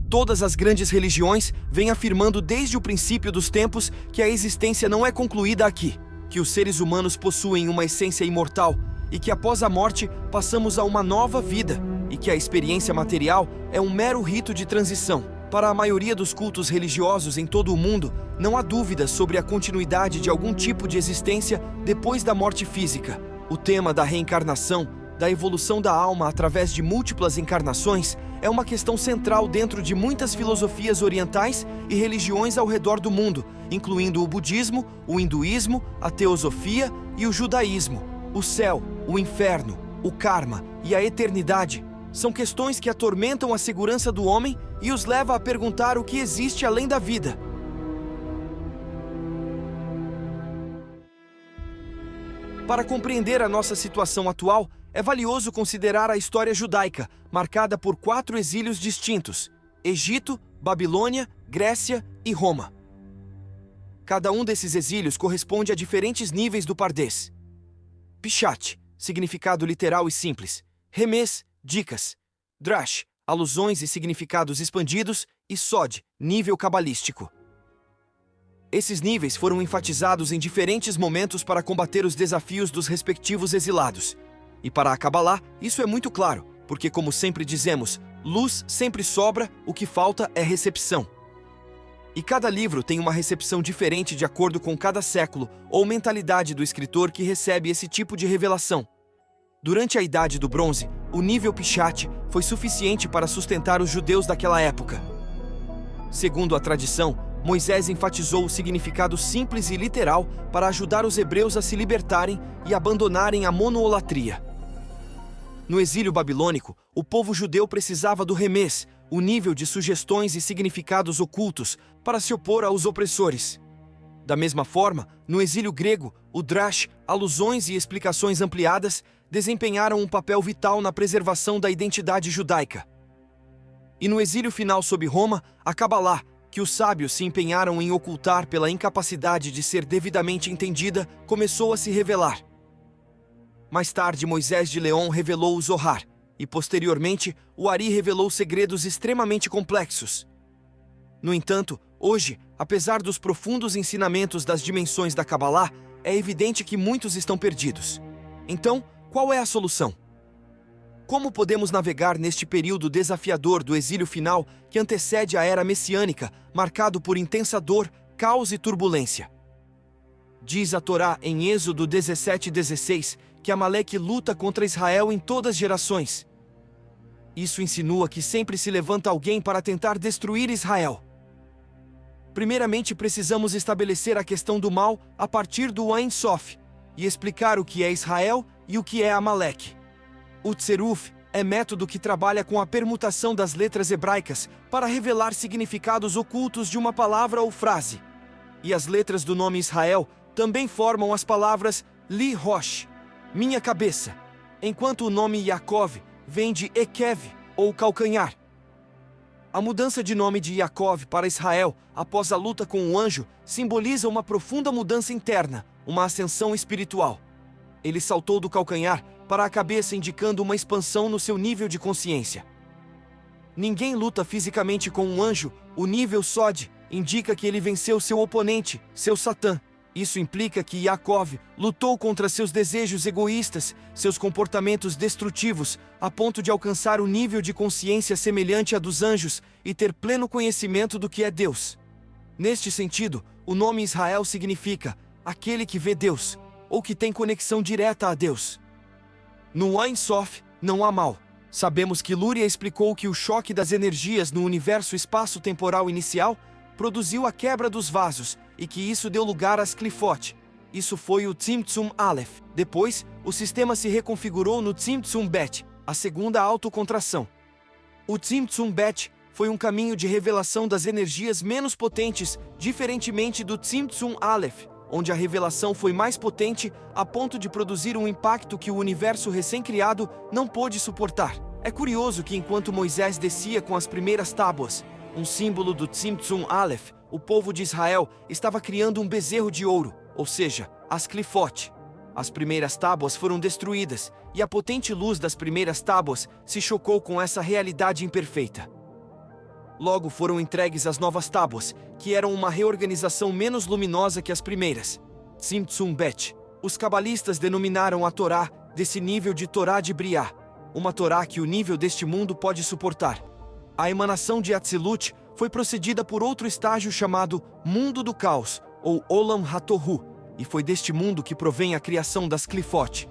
Todas as grandes religiões vêm afirmando desde o princípio dos tempos que a existência não é concluída aqui, que os seres humanos possuem uma essência imortal e que após a morte passamos a uma nova vida e que a experiência material é um mero rito de transição. Para a maioria dos cultos religiosos em todo o mundo, não há dúvida sobre a continuidade de algum tipo de existência depois da morte física. O tema da reencarnação, da evolução da alma através de múltiplas encarnações, é uma questão central dentro de muitas filosofias orientais e religiões ao redor do mundo, incluindo o budismo, o hinduísmo, a teosofia e o judaísmo. O céu, o inferno, o karma e a eternidade são questões que atormentam a segurança do homem e os leva a perguntar o que existe além da vida. Para compreender a nossa situação atual, é valioso considerar a história judaica, marcada por 4 exílios distintos: Egito, Babilônia, Grécia e Roma. Cada um desses exílios corresponde a diferentes níveis do Pardês. Pishat, significado literal e simples. Remes, dicas. Drash, alusões e significados expandidos. E Sod, nível cabalístico. Esses níveis foram enfatizados em diferentes momentos para combater os desafios dos respectivos exilados. E para a Cabalá, isso é muito claro, porque como sempre dizemos, luz sempre sobra, o que falta é recepção. E cada livro tem uma recepção diferente de acordo com cada século ou mentalidade do escritor que recebe esse tipo de revelação. Durante a Idade do Bronze, o nível Pishat foi suficiente para sustentar os judeus daquela época. Segundo a tradição, Moisés enfatizou o significado simples e literal para ajudar os hebreus a se libertarem e abandonarem a monolatria. No exílio babilônico, o povo judeu precisava do Remes, o nível de sugestões e significados ocultos, para se opor aos opressores. Da mesma forma, no exílio grego, o Drash, alusões e explicações ampliadas, desempenharam um papel vital na preservação da identidade judaica. E no exílio final sob Roma, a Cabalá, que os sábios se empenharam em ocultar pela incapacidade de ser devidamente entendida, começou a se revelar. Mais tarde, Moisés de León revelou o Zohar, e posteriormente, o Ari revelou segredos extremamente complexos. No entanto, hoje, apesar dos profundos ensinamentos das dimensões da Cabalá, é evidente que muitos estão perdidos. Então, qual é a solução? Como podemos navegar neste período desafiador do exílio final que antecede a era messiânica, marcado por intensa dor, caos e turbulência? Diz a Torá em Êxodo 17:16 que Amaleque luta contra Israel em todas as gerações. Isso insinua que sempre se levanta alguém para tentar destruir Israel. Primeiramente, precisamos estabelecer a questão do mal a partir do Ein Sof e explicar o que é Israel e o que é Amaleque. O Tseruf é método que trabalha com a permutação das letras hebraicas para revelar significados ocultos de uma palavra ou frase. E as letras do nome Israel também formam as palavras Li Rosh, minha cabeça, enquanto o nome Yaakov vem de Ekev, ou calcanhar. A mudança de nome de Yaakov para Israel após a luta com o anjo simboliza uma profunda mudança interna, uma ascensão espiritual. Ele saltou do calcanhar para a cabeça, indicando uma expansão no seu nível de consciência. Ninguém luta fisicamente com um anjo, o nível Sod indica que ele venceu seu oponente, seu Satã. Isso implica que Yaakov lutou contra seus desejos egoístas, seus comportamentos destrutivos, a ponto de alcançar o nível de consciência semelhante à dos anjos e ter pleno conhecimento do que é Deus. Neste sentido, o nome Israel significa aquele que vê Deus, ou que tem conexão direta a Deus. No Ein Sof, não há mal. Sabemos que Lúria explicou que o choque das energias no universo espaço-temporal inicial produziu a quebra dos vasos e que isso deu lugar às Clifot. Isso foi o Tzimtzum Aleph. Depois, o sistema se reconfigurou no Tzimtzum Bet, a segunda autocontração. O Tzimtzum Bet foi um caminho de revelação das energias menos potentes, diferentemente do Tzimtzum Aleph, onde a revelação foi mais potente a ponto de produzir um impacto que o universo recém-criado não pôde suportar. É curioso que enquanto Moisés descia com as primeiras tábuas, um símbolo do Tzimtzum Aleph, o povo de Israel estava criando um bezerro de ouro, ou seja, as Clifot. As primeiras tábuas foram destruídas, e a potente luz das primeiras tábuas se chocou com essa realidade imperfeita. Logo foram entregues as novas tábuas, que eram uma reorganização menos luminosa que as primeiras. Tzimtzum Bet. Os cabalistas denominaram a Torá desse nível de Torá de Briá, uma Torá que o nível deste mundo pode suportar. A emanação de Atzilut foi procedida por outro estágio chamado Mundo do Caos, ou Olam HaTohu, e foi deste mundo que provém a criação das Clifot.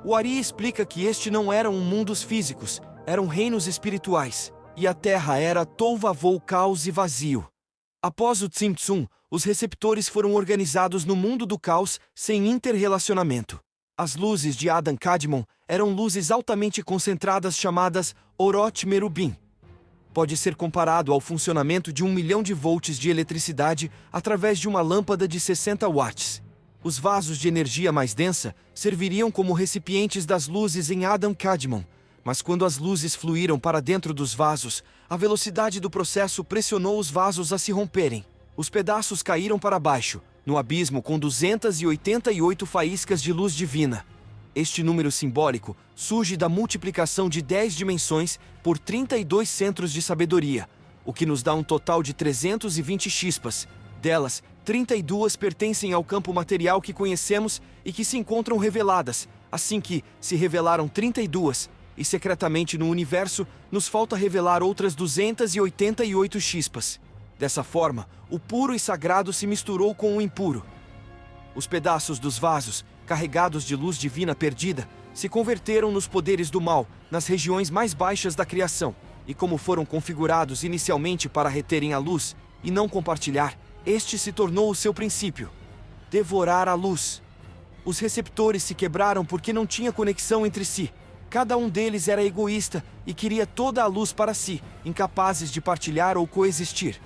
O Ari explica que este não eram mundos físicos, eram reinos espirituais, e a Terra era Tohu-Vavou, caos e vazio. Após o Tzimtzum, os receptores foram organizados no mundo do caos sem interrelacionamento. As luzes de Adam Kadmon eram luzes altamente concentradas chamadas Orot Merubim. Pode ser comparado ao funcionamento de 1 milhão de volts de eletricidade através de uma lâmpada de 60 watts. Os vasos de energia mais densa serviriam como recipientes das luzes em Adam Kadmon, mas quando as luzes fluíram para dentro dos vasos, a velocidade do processo pressionou os vasos a se romperem. Os pedaços caíram para baixo, no abismo com 288 faíscas de luz divina. Este número simbólico surge da multiplicação de 10 dimensões por 32 centros de sabedoria, o que nos dá um total de 320 chispas. Delas, 32 pertencem ao campo material que conhecemos e que se encontram reveladas, assim que se revelaram 32, e secretamente no universo nos falta revelar outras 288 chispas. Dessa forma, o puro e sagrado se misturou com o impuro. Os pedaços dos vasos, carregados de luz divina perdida, se converteram nos poderes do mal, nas regiões mais baixas da criação, e como foram configurados inicialmente para reterem a luz e não compartilhar, este se tornou o seu princípio: devorar a luz. Os receptores se quebraram porque não tinha conexão entre si. Cada um deles era egoísta e queria toda a luz para si, incapazes de partilhar ou coexistir.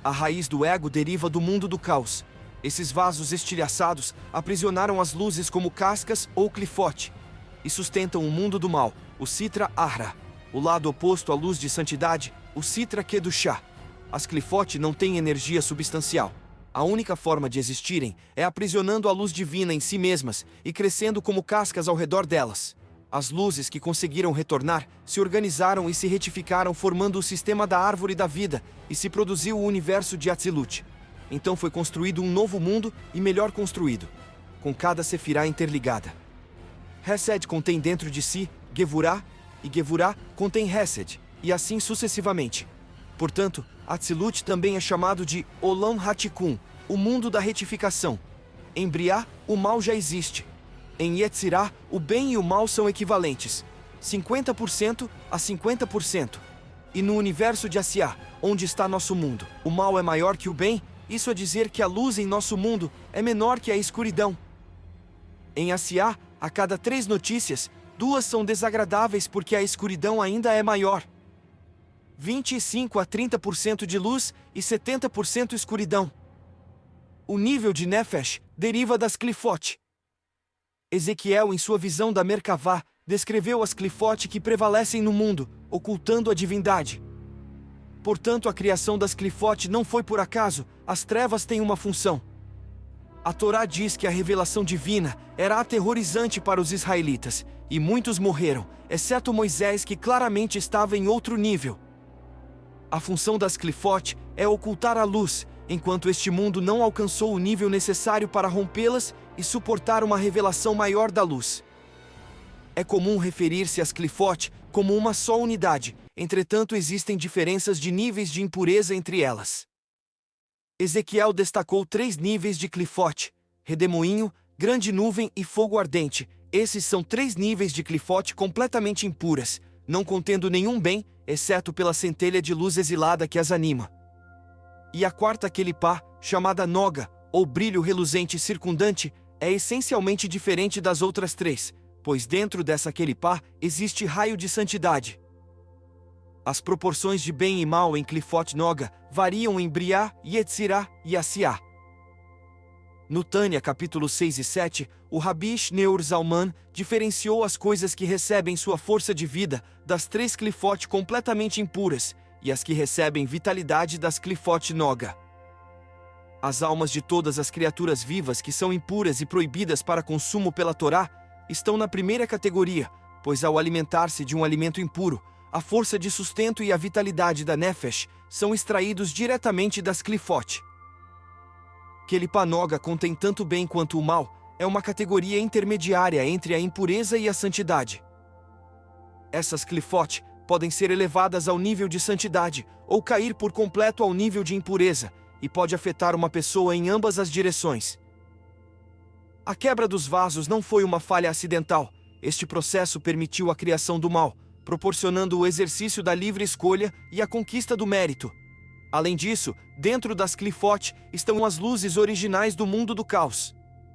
A raiz do ego deriva do mundo do caos. Esses vasos estilhaçados aprisionaram as luzes como cascas ou clifote e sustentam o mundo do mal, o Sitra Ahra. O lado oposto à luz de santidade, o Sitra Kedushá. As clifote não têm energia substancial. A única forma de existirem é aprisionando a luz divina em si mesmas e crescendo como cascas ao redor delas. As luzes que conseguiram retornar se organizaram e se retificaram, formando o sistema da árvore da vida, e se produziu o universo de Atzilut. Então foi construído um novo mundo e melhor construído, com cada sefirá interligada. Hesed contém dentro de si Gevurá, e Gevurá contém Hesed, e assim sucessivamente. Portanto, Atzilut também é chamado de Olam HaTikun, o mundo da retificação. Em Briá, o mal já existe. Em Yetzirá, o bem e o mal são equivalentes, 50% a 50%. E no universo de Asiá, onde está nosso mundo, o mal é maior que o bem, isso é dizer que a luz em nosso mundo é menor que a escuridão. Em Asiá, a cada 3 notícias, 2 são desagradáveis porque a escuridão ainda é maior. 25 a 30% de luz e 70% escuridão. O nível de Nefesh deriva das Clifot. Ezequiel, em sua visão da Merkavá, descreveu as Clifot que prevalecem no mundo, ocultando a divindade. Portanto, a criação das Clifot não foi por acaso, as trevas têm uma função. A Torá diz que a revelação divina era aterrorizante para os israelitas, e muitos morreram, exceto Moisés, que claramente estava em outro nível. A função das Clifot é ocultar a luz, enquanto este mundo não alcançou o nível necessário para rompê-las e suportar uma revelação maior da luz. É comum referir-se às Clifot como uma só unidade, entretanto existem diferenças de níveis de impureza entre elas. Ezequiel destacou 3 níveis de Clifot: redemoinho, grande nuvem e fogo ardente. Esses são 3 níveis de Clifot completamente impuras, não contendo nenhum bem, exceto pela centelha de luz exilada que as anima. E a quarta Kelipá, chamada Noga, ou brilho reluzente circundante, é essencialmente diferente das outras 3, pois dentro dessa Kelipá existe raio de santidade. As proporções de bem e mal em Clifot Noga variam em Briá, Yetzirá e Asiá. No Tânia, capítulo 6 e 7, o Rabi Shneur Zalman diferenciou as coisas que recebem sua força de vida das 3 Clifot completamente impuras e as que recebem vitalidade das Clifot Noga. As almas de todas as criaturas vivas que são impuras e proibidas para consumo pela Torá estão na primeira categoria, pois ao alimentar-se de um alimento impuro, a força de sustento e a vitalidade da Nefesh são extraídos diretamente das Clifot. Kelipanoga contém tanto o bem quanto o mal, é uma categoria intermediária entre a impureza e a santidade. Essas Clifot podem ser elevadas ao nível de santidade ou cair por completo ao nível de impureza, e pode afetar uma pessoa em ambas as direções. A quebra dos vasos não foi uma falha acidental. Este processo permitiu a criação do mal, proporcionando o exercício da livre escolha e a conquista do mérito. Além disso, dentro das Clifot estão as luzes originais do mundo do caos.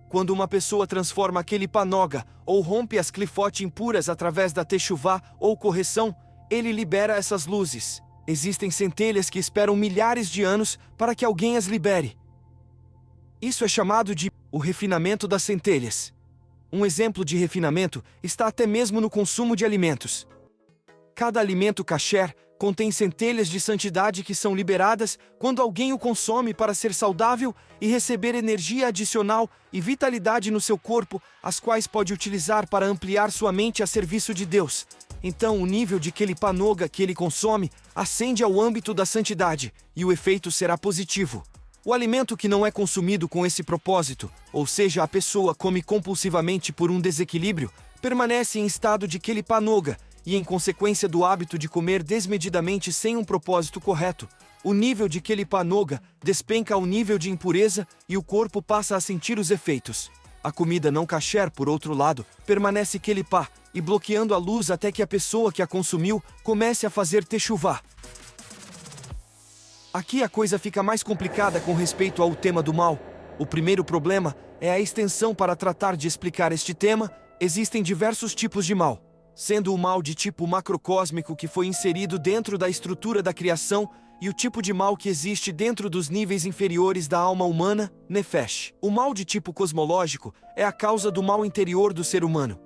Quando uma pessoa transforma aquele panoga ou rompe as Clifot impuras através da techuvá ou correção, ele libera essas luzes. Existem centelhas que esperam milhares de anos para que alguém as libere. Isso é chamado de o refinamento das centelhas. Um exemplo de refinamento está até mesmo no consumo de alimentos. Cada alimento kasher contém centelhas de santidade que são liberadas quando alguém o consome para ser saudável e receber energia adicional e vitalidade no seu corpo, as quais pode utilizar para ampliar sua mente a serviço de Deus. Então, o nível de kelipanoga que ele consome ascende ao âmbito da santidade, e o efeito será positivo. O alimento que não é consumido com esse propósito, ou seja, a pessoa come compulsivamente por um desequilíbrio, permanece em estado de kelipanoga, e em consequência do hábito de comer desmedidamente sem um propósito correto, o nível de kelipanoga despenca ao nível de impureza e o corpo passa a sentir os efeitos. A comida não kasher, por outro lado, permanece kelipá, e bloqueando a luz até que a pessoa que a consumiu comece a fazer techuvá. Aqui a coisa fica mais complicada com respeito ao tema do mal. O primeiro problema é a extensão. Para tratar de explicar este tema, existem diversos tipos de mal, sendo o mal de tipo macrocósmico que foi inserido dentro da estrutura da criação e o tipo de mal que existe dentro dos níveis inferiores da alma humana, Nefesh. O mal de tipo cosmológico é a causa do mal interior do ser humano.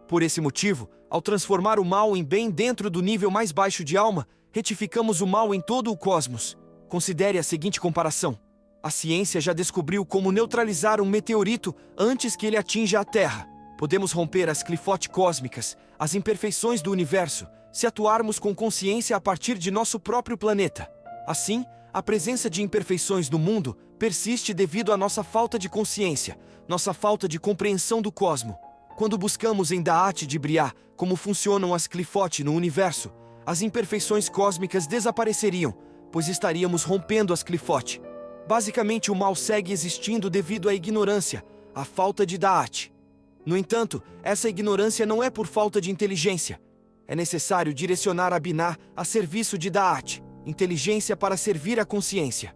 Por esse motivo, ao transformar o mal em bem dentro do nível mais baixo de alma, retificamos o mal em todo o cosmos. Considere a seguinte comparação. A ciência já descobriu como neutralizar um meteorito antes que ele atinja a Terra. Podemos romper as Clifot cósmicas, as imperfeições do universo, se atuarmos com consciência a partir de nosso próprio planeta. Assim, a presença de imperfeições no mundo persiste devido à nossa falta de consciência, nossa falta de compreensão do cosmo. Quando buscamos em Da'at de Briah como funcionam as Clifot no universo, as imperfeições cósmicas desapareceriam, pois estaríamos rompendo as Clifot. Basicamente, o mal segue existindo devido à ignorância, à falta de Da'at. No entanto, essa ignorância não é por falta de inteligência. É necessário direcionar a Binah a serviço de Da'at, inteligência para servir a consciência.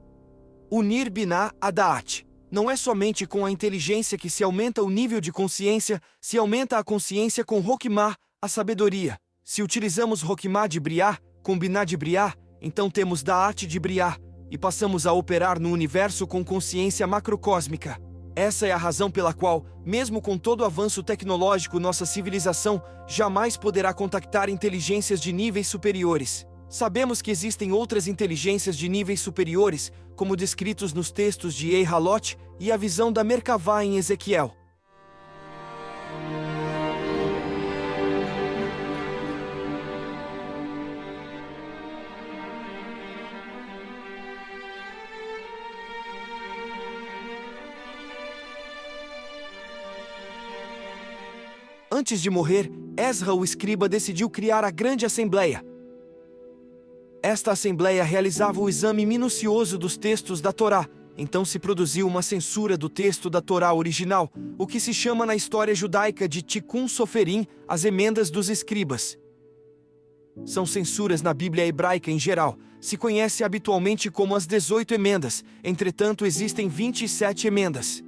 Unir Binah a Da'at. Não é somente com a inteligência que se aumenta o nível de consciência, se aumenta a consciência com Hokmah, a sabedoria. Se utilizamos Hokmah de Briah, com Binah de Briah, então temos Da'at de Briah, e passamos a operar no universo com consciência macrocósmica. Essa é a razão pela qual, mesmo com todo o avanço tecnológico, nossa civilização jamais poderá contactar inteligências de níveis superiores. Sabemos que existem outras inteligências de níveis superiores, como descritos nos textos de Eihalot e a visão da Merkavá em Ezequiel. Antes de morrer, Ezra o escriba decidiu criar a grande assembleia. Esta assembleia realizava o exame minucioso dos textos da Torá, então se produziu uma censura do texto da Torá original, o que se chama na história judaica de Tikkun Soferim, as emendas dos escribas. São censuras na Bíblia hebraica em geral, se conhece habitualmente como as 18 emendas, entretanto existem 27 emendas.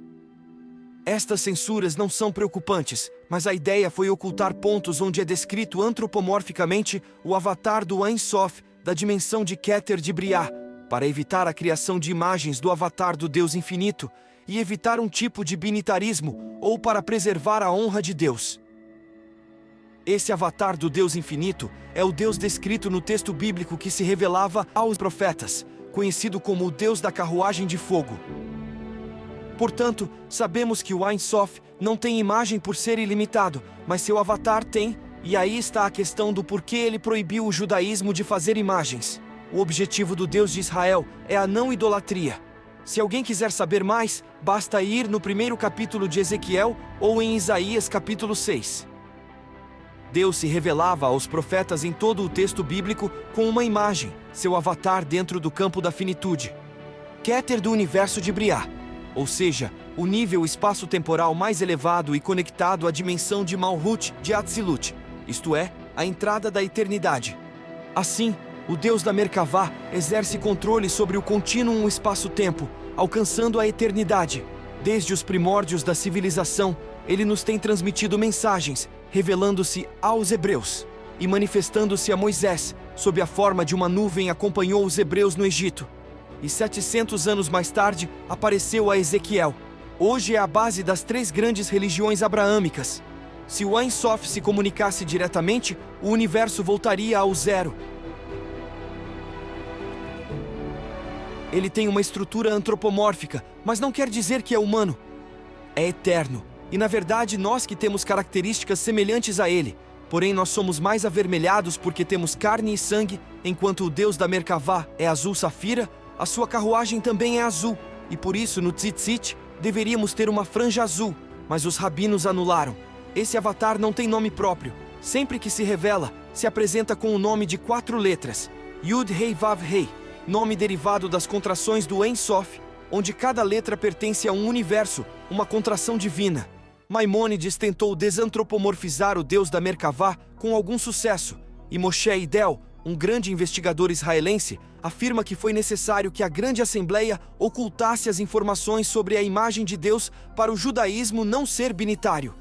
Estas censuras não são preocupantes, mas a ideia foi ocultar pontos onde é descrito antropomorficamente o avatar do Ein Sof, da dimensão de Keter de Briah, para evitar a criação de imagens do avatar do Deus infinito e evitar um tipo de binitarismo ou para preservar a honra de Deus. Esse avatar do Deus infinito é o Deus descrito no texto bíblico que se revelava aos profetas, conhecido como o Deus da carruagem de fogo. Portanto, sabemos que o Ein Sof não tem imagem por ser ilimitado, mas seu avatar tem, E aí está a questão do porquê ele proibiu o judaísmo de fazer imagens. O objetivo do Deus de Israel é a não idolatria. Se alguém quiser saber mais, basta ir no primeiro capítulo de Ezequiel ou em Isaías capítulo 6. Deus se revelava aos profetas em todo o texto bíblico com uma imagem, seu avatar dentro do campo da finitude. Keter do universo de Briá, ou seja, o nível espaço-temporal mais elevado e conectado à dimensão de Malhut de Atzilut, isto é, a entrada da eternidade. Assim, o Deus da Merkavá exerce controle sobre o contínuo espaço-tempo, alcançando a eternidade. Desde os primórdios da civilização, ele nos tem transmitido mensagens, revelando-se aos hebreus e manifestando-se a Moisés, sob a forma de uma nuvem acompanhou os hebreus no Egito. E 700 anos mais tarde, apareceu a Ezequiel. Hoje é a base das 3 grandes religiões abraâmicas. Se o Ein Sof se comunicasse diretamente, o universo voltaria ao zero. Ele tem uma estrutura antropomórfica, mas não quer dizer que é humano. É eterno, e na verdade nós que temos características semelhantes a ele. Porém nós somos mais avermelhados porque temos carne e sangue, enquanto o Deus da Merkavá é azul safira, a sua carruagem também é azul, e por isso no Tzitzit deveríamos ter uma franja azul, mas os rabinos anularam. Esse avatar não tem nome próprio. Sempre que se revela, se apresenta com o nome de 4 letras, Yud Rei Vav Rei, nome derivado das contrações do Ein Sof, onde cada letra pertence a um universo, uma contração divina. Maimônides tentou desantropomorfizar o Deus da Merkavá com algum sucesso, e Moshe Idel, um grande investigador israelense, afirma que foi necessário que a grande assembleia ocultasse as informações sobre a imagem de Deus para o judaísmo não ser binitário.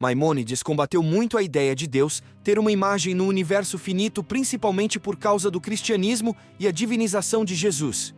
Maimônides combateu muito a ideia de Deus ter uma imagem no universo finito, principalmente por causa do cristianismo e a divinização de Jesus.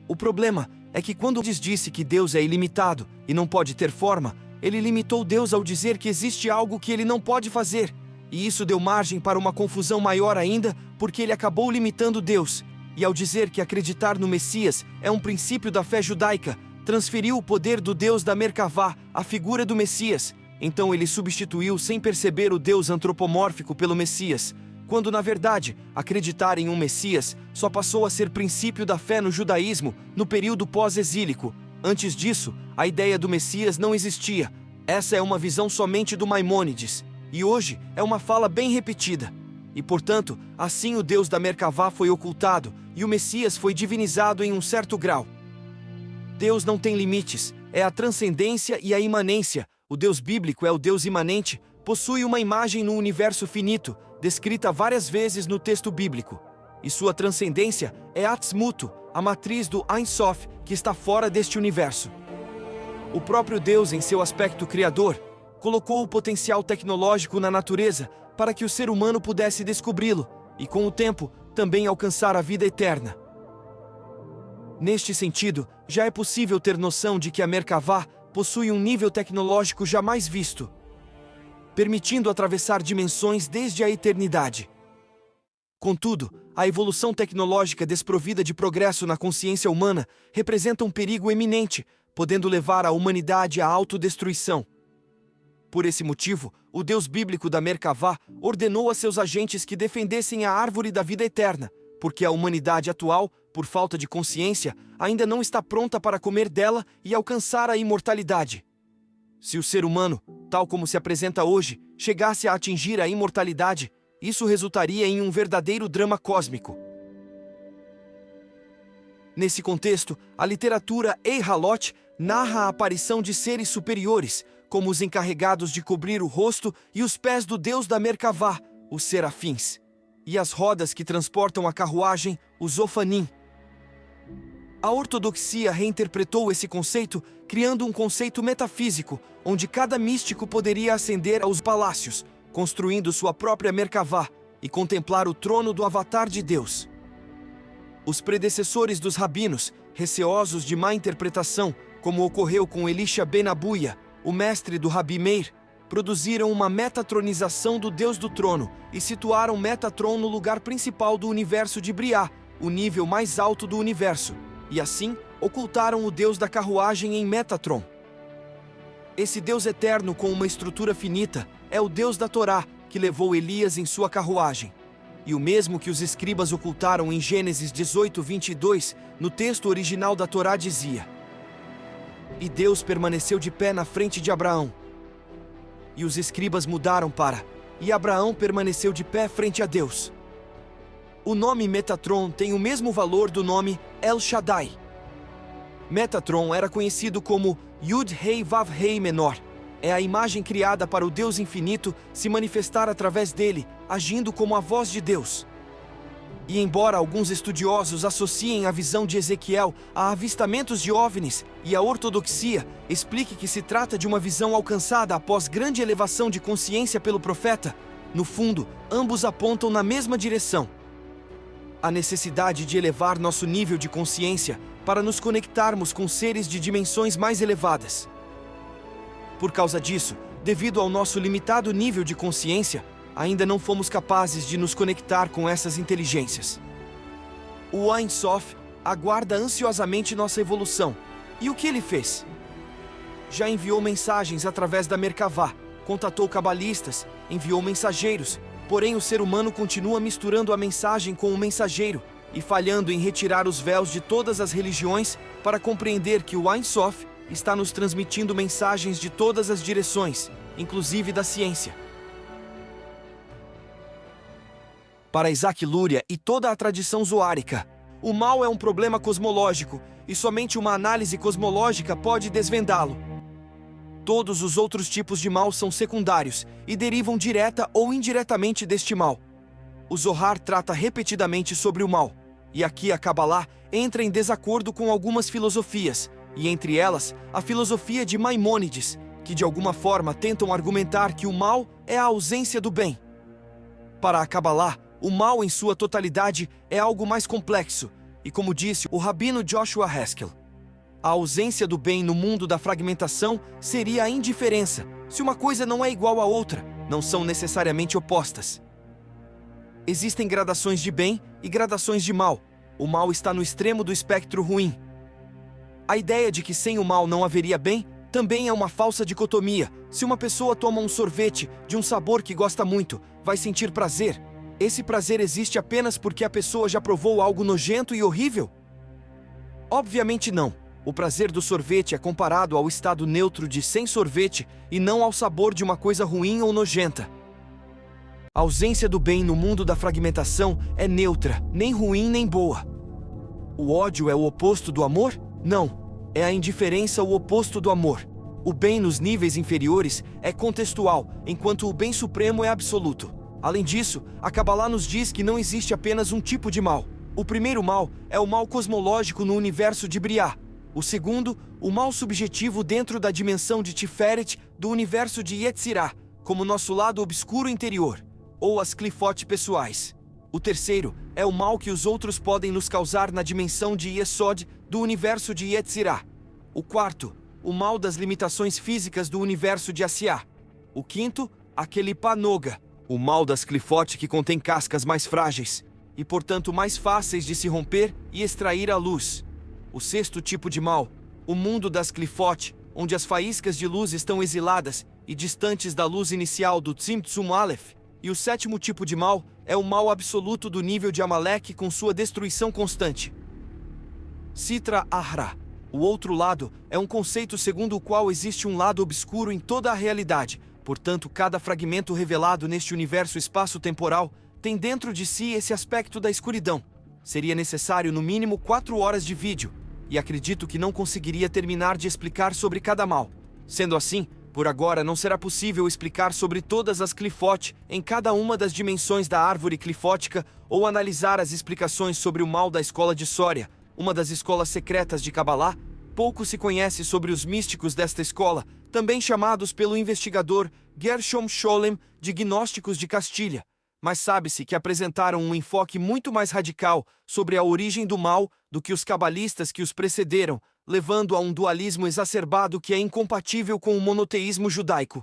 O problema é que quando disse que Deus é ilimitado e não pode ter forma, ele limitou Deus ao dizer que existe algo que ele não pode fazer, e isso deu margem para uma confusão maior ainda, porque ele acabou limitando Deus, e ao dizer que acreditar no Messias é um princípio da fé judaica, transferiu o poder do Deus da Merkavá à figura do Messias. Então ele substituiu sem perceber o Deus antropomórfico pelo Messias, quando na verdade, acreditar em um Messias só passou a ser princípio da fé no judaísmo no período pós-exílico. Antes disso, a ideia do Messias não existia. Essa é uma visão somente do Maimônides, e hoje é uma fala bem repetida. E portanto, assim o Deus da Merkavá foi ocultado, e o Messias foi divinizado em um certo grau. Deus não tem limites, é a transcendência e a imanência. O Deus bíblico é o Deus imanente, possui uma imagem no universo finito, descrita várias vezes no texto bíblico. E sua transcendência é Atzmuto, a matriz do Ein Sof, que está fora deste universo. O próprio Deus, em seu aspecto criador, colocou o potencial tecnológico na natureza para que o ser humano pudesse descobri-lo, e com o tempo, também alcançar a vida eterna. Neste sentido, já é possível ter noção de que a Merkavá possui um nível tecnológico jamais visto, permitindo atravessar dimensões desde a eternidade. Contudo, a evolução tecnológica desprovida de progresso na consciência humana representa um perigo eminente, podendo levar a humanidade à autodestruição. Por esse motivo, o Deus bíblico da Merkavá ordenou a seus agentes que defendessem a árvore da vida eterna, porque a humanidade atual, por falta de consciência, ainda não está pronta para comer dela e alcançar a imortalidade. Se o ser humano, tal como se apresenta hoje, chegasse a atingir a imortalidade, isso resultaria em um verdadeiro drama cósmico. Nesse contexto, a literatura Ei Halot narra a aparição de seres superiores, como os encarregados de cobrir o rosto e os pés do Deus da Merkavá, os serafins, e as rodas que transportam a carruagem, os Ofanim. A ortodoxia reinterpretou esse conceito, criando um conceito metafísico, onde cada místico poderia ascender aos palácios, construindo sua própria Merkavá e contemplar o trono do avatar de Deus. Os predecessores dos rabinos, receosos de má interpretação, como ocorreu com Elisha ben Abuia, o mestre do Rabi Meir, produziram uma metatronização do Deus do trono e situaram Metatron no lugar principal do universo de Briá, o nível mais alto do universo, e assim ocultaram o Deus da carruagem em Metatron. Esse Deus eterno com uma estrutura finita é o Deus da Torá, que levou Elias em sua carruagem. E o mesmo que os escribas ocultaram em Gênesis 18:22, no texto original da Torá dizia: E Deus permaneceu de pé na frente de Abraão. E os escribas mudaram para: E Abraão permaneceu de pé frente a Deus. O nome Metatron tem o mesmo valor do nome El Shaddai. Metatron era conhecido como Yud-Hei-Vav-Hei menor. É a imagem criada para o Deus infinito se manifestar através dele, agindo como a voz de Deus. E embora alguns estudiosos associem a visão de Ezequiel a avistamentos de OVNIs e a ortodoxia explique que se trata de uma visão alcançada após grande elevação de consciência pelo profeta, no fundo, ambos apontam na mesma direção. A necessidade de elevar nosso nível de consciência para nos conectarmos com seres de dimensões mais elevadas. Por causa disso, devido ao nosso limitado nível de consciência, ainda não fomos capazes de nos conectar com essas inteligências. O Ein Sof aguarda ansiosamente nossa evolução. E o que ele fez? Já enviou mensagens através da Merkavá, contatou cabalistas, enviou mensageiros, porém o ser humano continua misturando a mensagem com o mensageiro e falhando em retirar os véus de todas as religiões para compreender que o Ein Sof está nos transmitindo mensagens de todas as direções, inclusive da ciência. Para Isaac Luria e toda a tradição zoárica, o mal é um problema cosmológico e somente uma análise cosmológica pode desvendá-lo. Todos os outros tipos de mal são secundários e derivam direta ou indiretamente deste mal. O Zohar trata repetidamente sobre o mal, e aqui a Kabbalah entra em desacordo com algumas filosofias, e entre elas, a filosofia de Maimônides, que de alguma forma tentam argumentar que o mal é a ausência do bem. Para a Kabbalah, o mal em sua totalidade é algo mais complexo, e como disse o rabino Joshua Haskell, a ausência do bem no mundo da fragmentação seria a indiferença. Se uma coisa não é igual à outra, não são necessariamente opostas. Existem gradações de bem e gradações de mal. O mal está no extremo do espectro ruim. A ideia de que sem o mal não haveria bem também é uma falsa dicotomia. Se uma pessoa toma um sorvete de um sabor que gosta muito, vai sentir prazer. Esse prazer existe apenas porque a pessoa já provou algo nojento e horrível? Obviamente não. O prazer do sorvete é comparado ao estado neutro de sem sorvete e não ao sabor de uma coisa ruim ou nojenta. A ausência do bem no mundo da fragmentação é neutra, nem ruim nem boa. O ódio é o oposto do amor? Não. É a indiferença o oposto do amor. O bem nos níveis inferiores é contextual, enquanto o bem supremo é absoluto. Além disso, a Kabbalah nos diz que não existe apenas um tipo de mal. O primeiro mal é o mal cosmológico no universo de Briá. O segundo, o mal subjetivo dentro da dimensão de Tiferet do universo de Yetzirah, como nosso lado obscuro interior, ou as clifote pessoais. O terceiro é o mal que os outros podem nos causar na dimensão de Yesod do universo de Yetzirah. O quarto, o mal das limitações físicas do universo de Asiá. O quinto, aquele Panoga, o mal das clifote que contém cascas mais frágeis e, portanto, mais fáceis de se romper e extrair à luz. O sexto tipo de mal, o mundo das clifote, onde as faíscas de luz estão exiladas e distantes da luz inicial do Tzimtzum Aleph. E o sétimo tipo de mal é o mal absoluto do nível de Amaleque com sua destruição constante. Sitra Ahra. O outro lado é um conceito segundo o qual existe um lado obscuro em toda a realidade. Portanto, cada fragmento revelado neste universo espaço-temporal tem dentro de si esse aspecto da escuridão. Seria necessário no mínimo 4 horas de vídeo, e acredito que não conseguiria terminar de explicar sobre cada mal. Sendo assim, por agora não será possível explicar sobre todas as clifote em cada uma das dimensões da árvore clifótica ou analisar as explicações sobre o mal da escola de Sória, uma das escolas secretas de Kabbalah. Pouco se conhece sobre os místicos desta escola, também chamados pelo investigador Gershom Scholem de gnósticos de Castilha, mas sabe-se que apresentaram um enfoque muito mais radical sobre a origem do mal do que os cabalistas que os precederam, levando a um dualismo exacerbado que é incompatível com o monoteísmo judaico.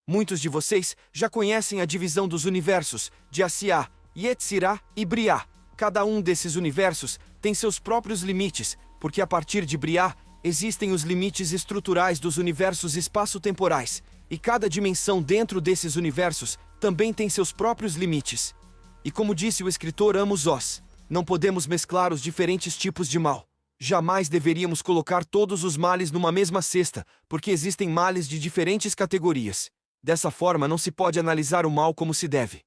Muitos de vocês já conhecem a divisão dos universos de Asiá, Yetzirah e Briá. Cada um desses universos tem seus próprios limites, porque a partir de Briá existem os limites estruturais dos universos espaço-temporais, e cada dimensão dentro desses universos também tem seus próprios limites. E como disse o escritor Amos Oz, não podemos mesclar os diferentes tipos de mal. Jamais deveríamos colocar todos os males numa mesma cesta, porque existem males de diferentes categorias. Dessa forma, não se pode analisar o mal como se deve.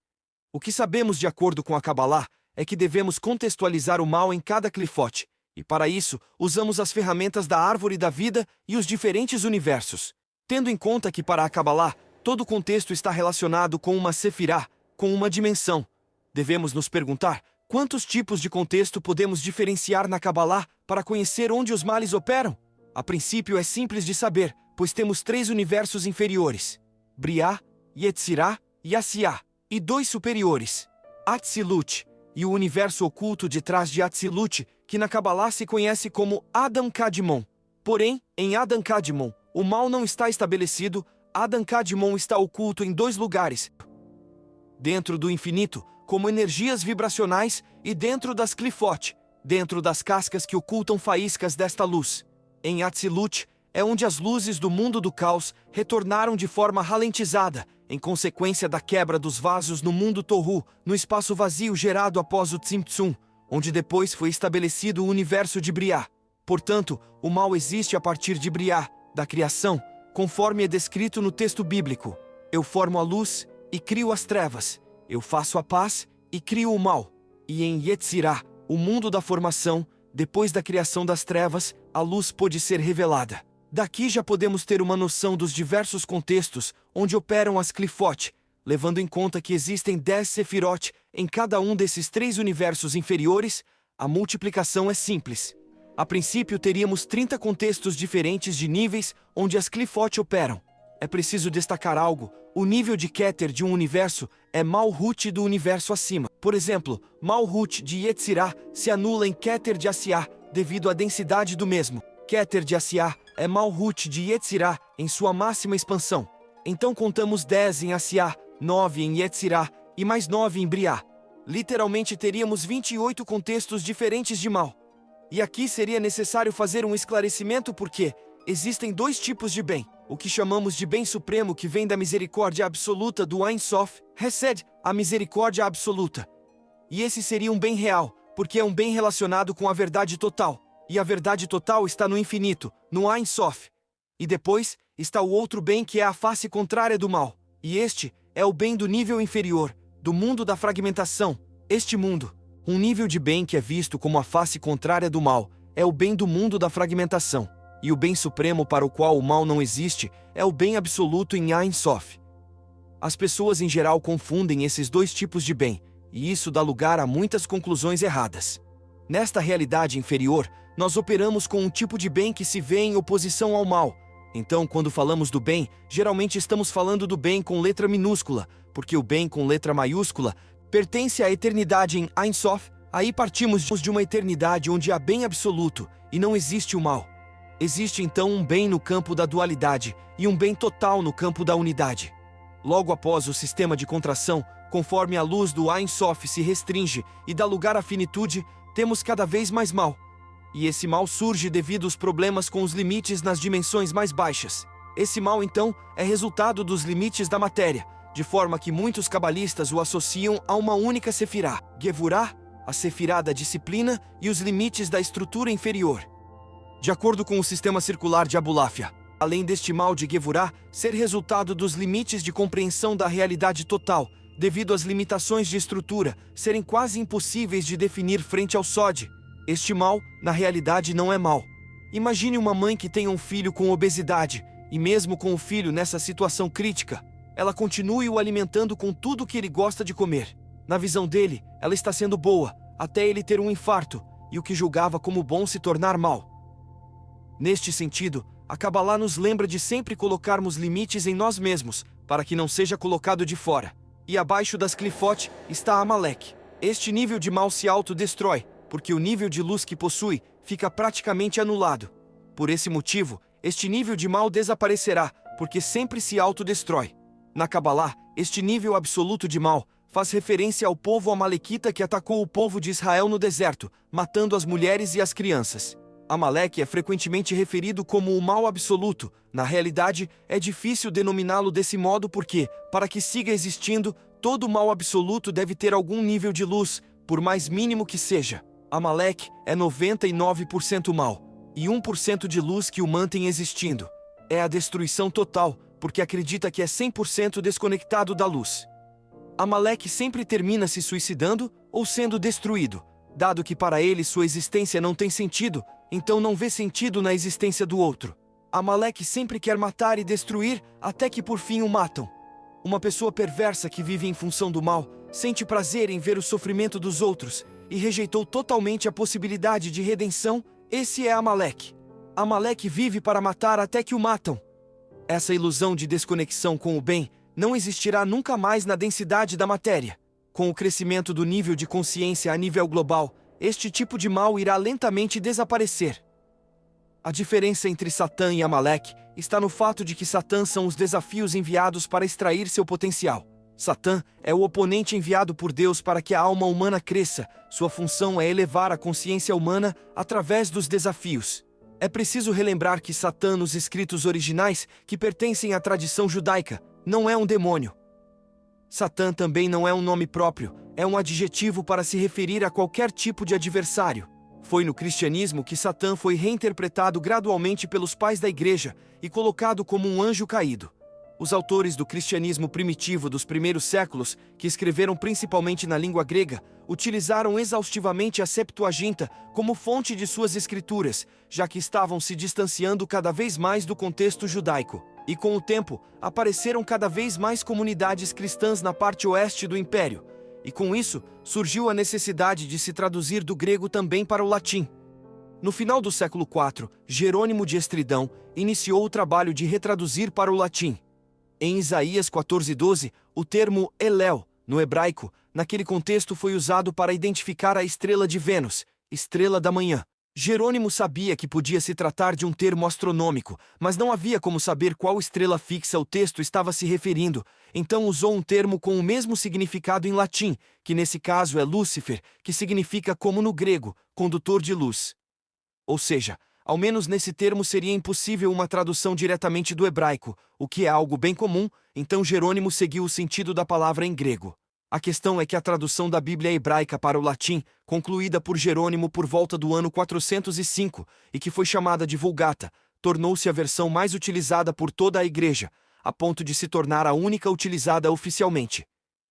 O que sabemos de acordo com a Cabalá é que devemos contextualizar o mal em cada clifote, e para isso, usamos as ferramentas da árvore da vida e os diferentes universos. Tendo em conta que para a Cabalá, todo contexto está relacionado com uma sefirá, com uma dimensão. Devemos nos perguntar quantos tipos de contexto podemos diferenciar na Cabalá para conhecer onde os males operam? A princípio é simples de saber, pois temos 3 universos inferiores: Briá, Yetzirá e Asiá, e 2 superiores, Atzilut, e o universo oculto de trás de Atzilut, que na Cabalá se conhece como Adam Kadmon. Porém, em Adam Kadmon, o mal não está estabelecido. Adam Kadmon está oculto em 2 lugares: dentro do infinito, como energias vibracionais, e dentro das clifote, dentro das cascas que ocultam faíscas desta luz. Em Atzilut, é onde as luzes do mundo do caos retornaram de forma ralentizada, em consequência da quebra dos vasos no mundo Tohu, no espaço vazio gerado após o Tzimtzum, onde depois foi estabelecido o universo de Briá. Portanto, o mal existe a partir de Briá, da criação, conforme é descrito no texto bíblico. Eu formo a luz e crio as trevas. Eu faço a paz e crio o mal. E em Yetzirá, o mundo da formação, depois da criação das trevas, a luz pôde ser revelada. Daqui já podemos ter uma noção dos diversos contextos onde operam as clifote, levando em conta que existem 10 sefirot em cada um desses 3 universos inferiores. A multiplicação é simples. A princípio teríamos 30 contextos diferentes de níveis onde as clifote operam. É preciso destacar algo: o nível de Keter de um universo é Malhut do universo acima. Por exemplo, Malhut de Yetzirá se anula em Keter de Asiá, devido à densidade do mesmo. Keter de Asiá é Malhut de Yetzirá em sua máxima expansão. Então contamos 10 em Asiá, 9 em Yetzirá e mais 9 em Briá. Literalmente teríamos 28 contextos diferentes de mal. E aqui seria necessário fazer um esclarecimento porque existem 2 tipos de bem: o que chamamos de bem supremo, que vem da misericórdia absoluta do Ein Sof, Hesed, a misericórdia absoluta. E esse seria um bem real, porque é um bem relacionado com a verdade total. E a verdade total está no infinito, no Ein Sof. E depois está o outro bem, que é a face contrária do mal. E este é o bem do nível inferior, do mundo da fragmentação. Este mundo, um nível de bem que é visto como a face contrária do mal, é o bem do mundo da fragmentação. E o bem supremo para o qual o mal não existe é o bem absoluto em Ein Sof. As pessoas em geral confundem esses 2 tipos de bem, e isso dá lugar a muitas conclusões erradas. Nesta realidade inferior, nós operamos com um tipo de bem que se vê em oposição ao mal. Então, quando falamos do bem, geralmente estamos falando do bem com letra minúscula, porque o bem com letra maiúscula pertence à eternidade em Ein Sof. Aí partimos de uma eternidade onde há bem absoluto e não existe o mal. Existe então um bem no campo da dualidade e um bem total no campo da unidade. Logo após o sistema de contração, conforme a luz do Ein Sof se restringe e dá lugar à finitude, temos cada vez mais mal. E esse mal surge devido aos problemas com os limites nas dimensões mais baixas. Esse mal, então, é resultado dos limites da matéria, de forma que muitos cabalistas o associam a uma única sefirá, Gevurá, a sefirá da disciplina e os limites da estrutura inferior. De acordo com o sistema circular de Abulafia, além deste mal de Gevurá ser resultado dos limites de compreensão da realidade total, devido às limitações de estrutura serem quase impossíveis de definir frente ao Sod, este mal, na realidade, não é mal. Imagine uma mãe que tem um filho com obesidade, e mesmo com o filho nessa situação crítica, ela continue o alimentando com tudo que ele gosta de comer. Na visão dele, ela está sendo boa, até ele ter um infarto, e o que julgava como bom se tornar mal. Neste sentido, a Cabalá nos lembra de sempre colocarmos limites em nós mesmos, para que não seja colocado de fora. E abaixo das clifote está Amalek. Este nível de mal se autodestrói, porque o nível de luz que possui fica praticamente anulado. Por esse motivo, este nível de mal desaparecerá, porque sempre se autodestrói. Na Cabalá, este nível absoluto de mal faz referência ao povo amalequita que atacou o povo de Israel no deserto, matando as mulheres e as crianças. Amaleque é frequentemente referido como o mal absoluto. Na realidade, é difícil denominá-lo desse modo porque, para que siga existindo, todo mal absoluto deve ter algum nível de luz, por mais mínimo que seja. Amaleque é 99% mal, e 1% de luz que o mantém existindo. É a destruição total, porque acredita que é 100% desconectado da luz. Amaleque sempre termina se suicidando ou sendo destruído. Dado que para ele sua existência não tem sentido, então não vê sentido na existência do outro. Amaleque sempre quer matar e destruir até que por fim o matam. Uma pessoa perversa que vive em função do mal sente prazer em ver o sofrimento dos outros e rejeitou totalmente a possibilidade de redenção. Esse é Amaleque. Amaleque vive para matar até que o matam. Essa ilusão de desconexão com o bem não existirá nunca mais na densidade da matéria. Com o crescimento do nível de consciência a nível global, este tipo de mal irá lentamente desaparecer. A diferença entre Satã e Amaleque está no fato de que Satã são os desafios enviados para extrair seu potencial. Satã é o oponente enviado por Deus para que a alma humana cresça. Sua função é elevar a consciência humana através dos desafios. É preciso relembrar que Satã, nos escritos originais que pertencem à tradição judaica, não é um demônio. Satã também não é um nome próprio, é um adjetivo para se referir a qualquer tipo de adversário. Foi no cristianismo que Satã foi reinterpretado gradualmente pelos pais da igreja e colocado como um anjo caído. Os autores do cristianismo primitivo dos primeiros séculos, que escreveram principalmente na língua grega, utilizaram exaustivamente a Septuaginta como fonte de suas escrituras, já que estavam se distanciando cada vez mais do contexto judaico. E com o tempo, apareceram cada vez mais comunidades cristãs na parte oeste do Império. E com isso, surgiu a necessidade de se traduzir do grego também para o latim. No final do século IV, Jerônimo de Estridão iniciou o trabalho de retraduzir para o latim. Em Isaías 14:12, o termo Elel, no hebraico, naquele contexto foi usado para identificar a estrela de Vênus, estrela da manhã. Jerônimo sabia que podia se tratar de um termo astronômico, mas não havia como saber qual estrela fixa o texto estava se referindo, então usou um termo com o mesmo significado em latim, que nesse caso é Lúcifer, que significa como no grego, condutor de luz. Ou seja, ao menos nesse termo seria impossível uma tradução diretamente do hebraico, o que é algo bem comum, então Jerônimo seguiu o sentido da palavra em grego. A questão é que a tradução da Bíblia hebraica para o latim, concluída por Jerônimo por volta do ano 405, e que foi chamada de Vulgata, tornou-se a versão mais utilizada por toda a Igreja, a ponto de se tornar a única utilizada oficialmente.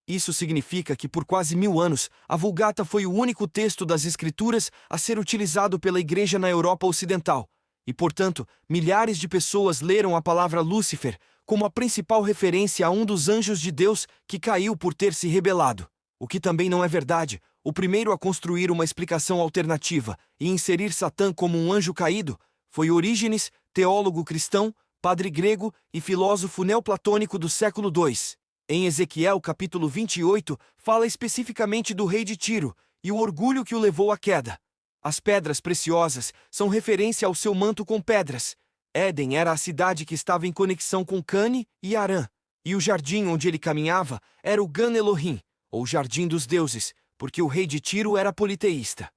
Isso significa que por quase 1000 anos, a Vulgata foi o único texto das Escrituras a ser utilizado pela Igreja na Europa Ocidental, e portanto, milhares de pessoas leram a palavra Lúcifer como a principal referência a um dos anjos de Deus que caiu por ter se rebelado. O que também não é verdade. O primeiro a construir uma explicação alternativa e inserir Satã como um anjo caído foi Orígenes, teólogo cristão, padre grego e filósofo neoplatônico do século II. Em Ezequiel capítulo 28, fala especificamente do rei de Tiro e o orgulho que o levou à queda. As pedras preciosas são referência ao seu manto com pedras. Éden era a cidade que estava em conexão com Cane e Arã, e o jardim onde ele caminhava era o Gan Elohim, ou Jardim dos Deuses, porque o rei de Tiro era politeísta.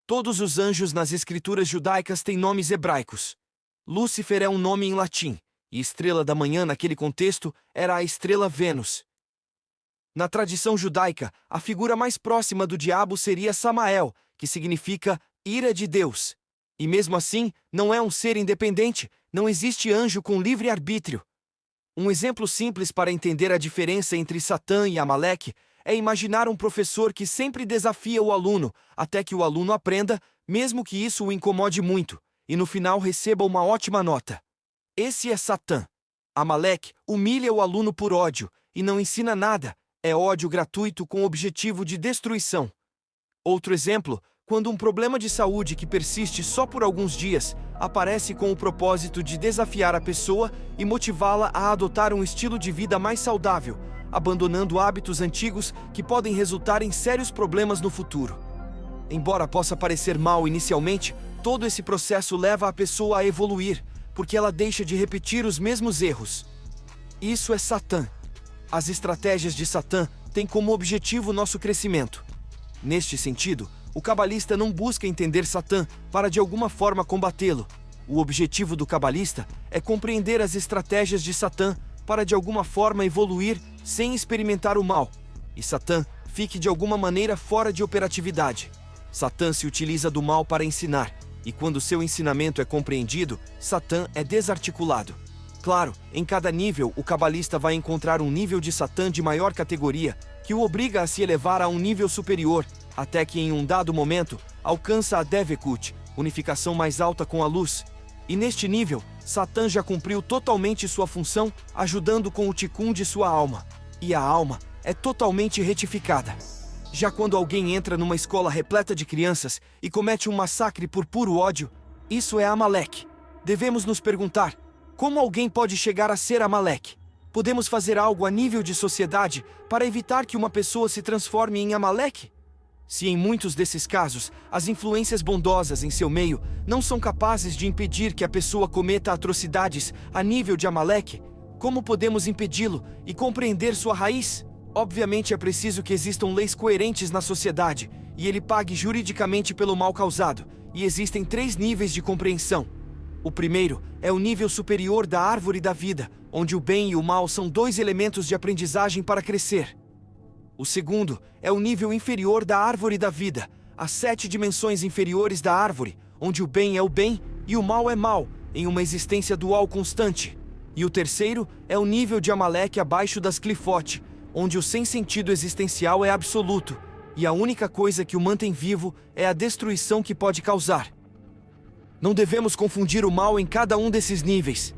Todos os anjos nas escrituras judaicas têm nomes hebraicos. Lúcifer é um nome em latim, e estrela da manhã naquele contexto era a estrela Vênus. Na tradição judaica, a figura mais próxima do diabo seria Samael, que significa ira de Deus. E mesmo assim, não é um ser independente, não existe anjo com livre-arbítrio. Um exemplo simples para entender a diferença entre Satã e Amaleque é imaginar um professor que sempre desafia o aluno, até que o aluno aprenda, mesmo que isso o incomode muito, e no final receba uma ótima nota. Esse é Satã. Amaleque humilha o aluno por ódio, e não ensina nada, é ódio gratuito com objetivo de destruição. Outro exemplo, quando um problema de saúde que persiste só por alguns dias aparece com o propósito de desafiar a pessoa e motivá-la a adotar um estilo de vida mais saudável, abandonando hábitos antigos que podem resultar em sérios problemas no futuro. Embora possa parecer mal inicialmente, todo esse processo leva a pessoa a evoluir, porque ela deixa de repetir os mesmos erros. Isso é Satã. As estratégias de Satã têm como objetivo nosso crescimento. Neste sentido, o cabalista não busca entender Satã para de alguma forma combatê-lo. O objetivo do cabalista é compreender as estratégias de Satã para de alguma forma evoluir sem experimentar o mal, e Satã fique de alguma maneira fora de operatividade. Satã se utiliza do mal para ensinar, e quando seu ensinamento é compreendido, Satã é desarticulado. Claro, em cada nível, o cabalista vai encontrar um nível de Satã de maior categoria, que o obriga a se elevar a um nível superior, até que em um dado momento, alcança a Devekut, unificação mais alta com a luz. E neste nível, Satã já cumpriu totalmente sua função, ajudando com o Tikkun de sua alma. E a alma é totalmente retificada. Já quando alguém entra numa escola repleta de crianças e comete um massacre por puro ódio, isso é Amaleque. Devemos nos perguntar, como alguém pode chegar a ser Amaleque? Podemos fazer algo a nível de sociedade para evitar que uma pessoa se transforme em Amaleque? Se em muitos desses casos, as influências bondosas em seu meio não são capazes de impedir que a pessoa cometa atrocidades a nível de Amaleque, como podemos impedi-lo e compreender sua raiz? Obviamente é preciso que existam leis coerentes na sociedade e ele pague juridicamente pelo mal causado, e existem 3 níveis de compreensão. O primeiro é o nível superior da árvore da vida, onde o bem e o mal são 2 elementos de aprendizagem para crescer. O segundo é o nível inferior da árvore da vida, as 7 dimensões inferiores da árvore, onde o bem é o bem e o mal é mal, em uma existência dual constante. E o terceiro é o nível de Amaleque abaixo das Clifote, onde o sem-sentido existencial é absoluto, e a única coisa que o mantém vivo é a destruição que pode causar. Não devemos confundir o mal em cada um desses níveis.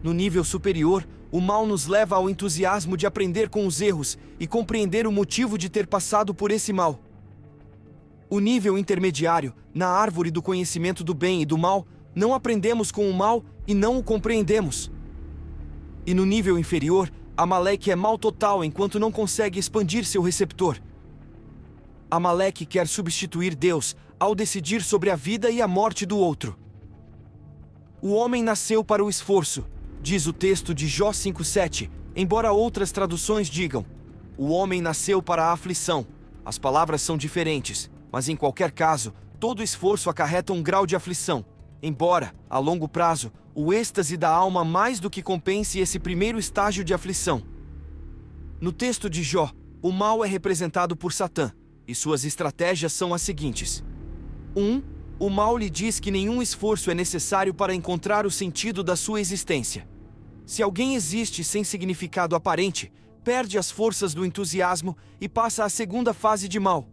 No nível superior, o mal nos leva ao entusiasmo de aprender com os erros e compreender o motivo de ter passado por esse mal. O nível intermediário, na árvore do conhecimento do bem e do mal, não aprendemos com o mal e não o compreendemos. E no nível inferior, Amaleque é mal total enquanto não consegue expandir seu receptor. Amaleque quer substituir Deus ao decidir sobre a vida e a morte do outro. O homem nasceu para o esforço, diz o texto de Jó 5:7, embora outras traduções digam: o homem nasceu para a aflição. As palavras são diferentes, mas em qualquer caso, todo esforço acarreta um grau de aflição, embora, a longo prazo, o êxtase da alma mais do que compense esse primeiro estágio de aflição. No texto de Jó, o mal é representado por Satã, e suas estratégias são as seguintes. 1. O mal lhe diz que nenhum esforço é necessário para encontrar o sentido da sua existência. Se alguém existe sem significado aparente, perde as forças do entusiasmo e passa à segunda fase de mal.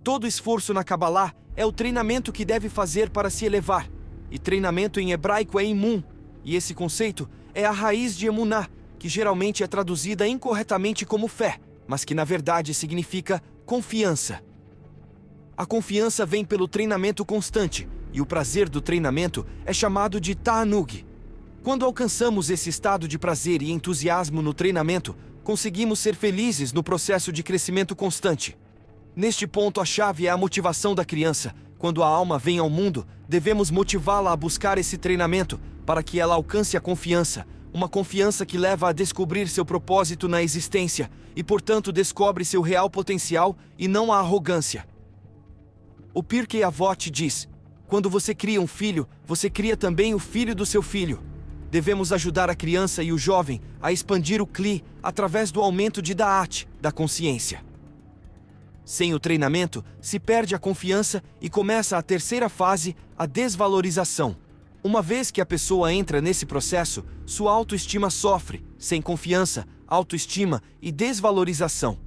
Todo esforço na Kabbalah é o treinamento que deve fazer para se elevar, e treinamento em hebraico é imun, e esse conceito é a raiz de emuná, que geralmente é traduzida incorretamente como fé, mas que na verdade significa confiança. A confiança vem pelo treinamento constante, e o prazer do treinamento é chamado de ta'anug. Quando alcançamos esse estado de prazer e entusiasmo no treinamento, conseguimos ser felizes no processo de crescimento constante. Neste ponto, a chave é a motivação da criança. Quando a alma vem ao mundo, devemos motivá-la a buscar esse treinamento para que ela alcance a confiança, uma confiança que leva a descobrir seu propósito na existência e, portanto, descobre seu real potencial e não a arrogância. O Pirkei Avot diz: quando você cria um filho, você cria também o filho do seu filho. Devemos ajudar a criança e o jovem a expandir o Kli através do aumento de Da'at, da consciência. Sem o treinamento, se perde a confiança e começa a terceira fase, a desvalorização. Uma vez que a pessoa entra nesse processo, sua autoestima sofre, sem confiança, autoestima e desvalorização.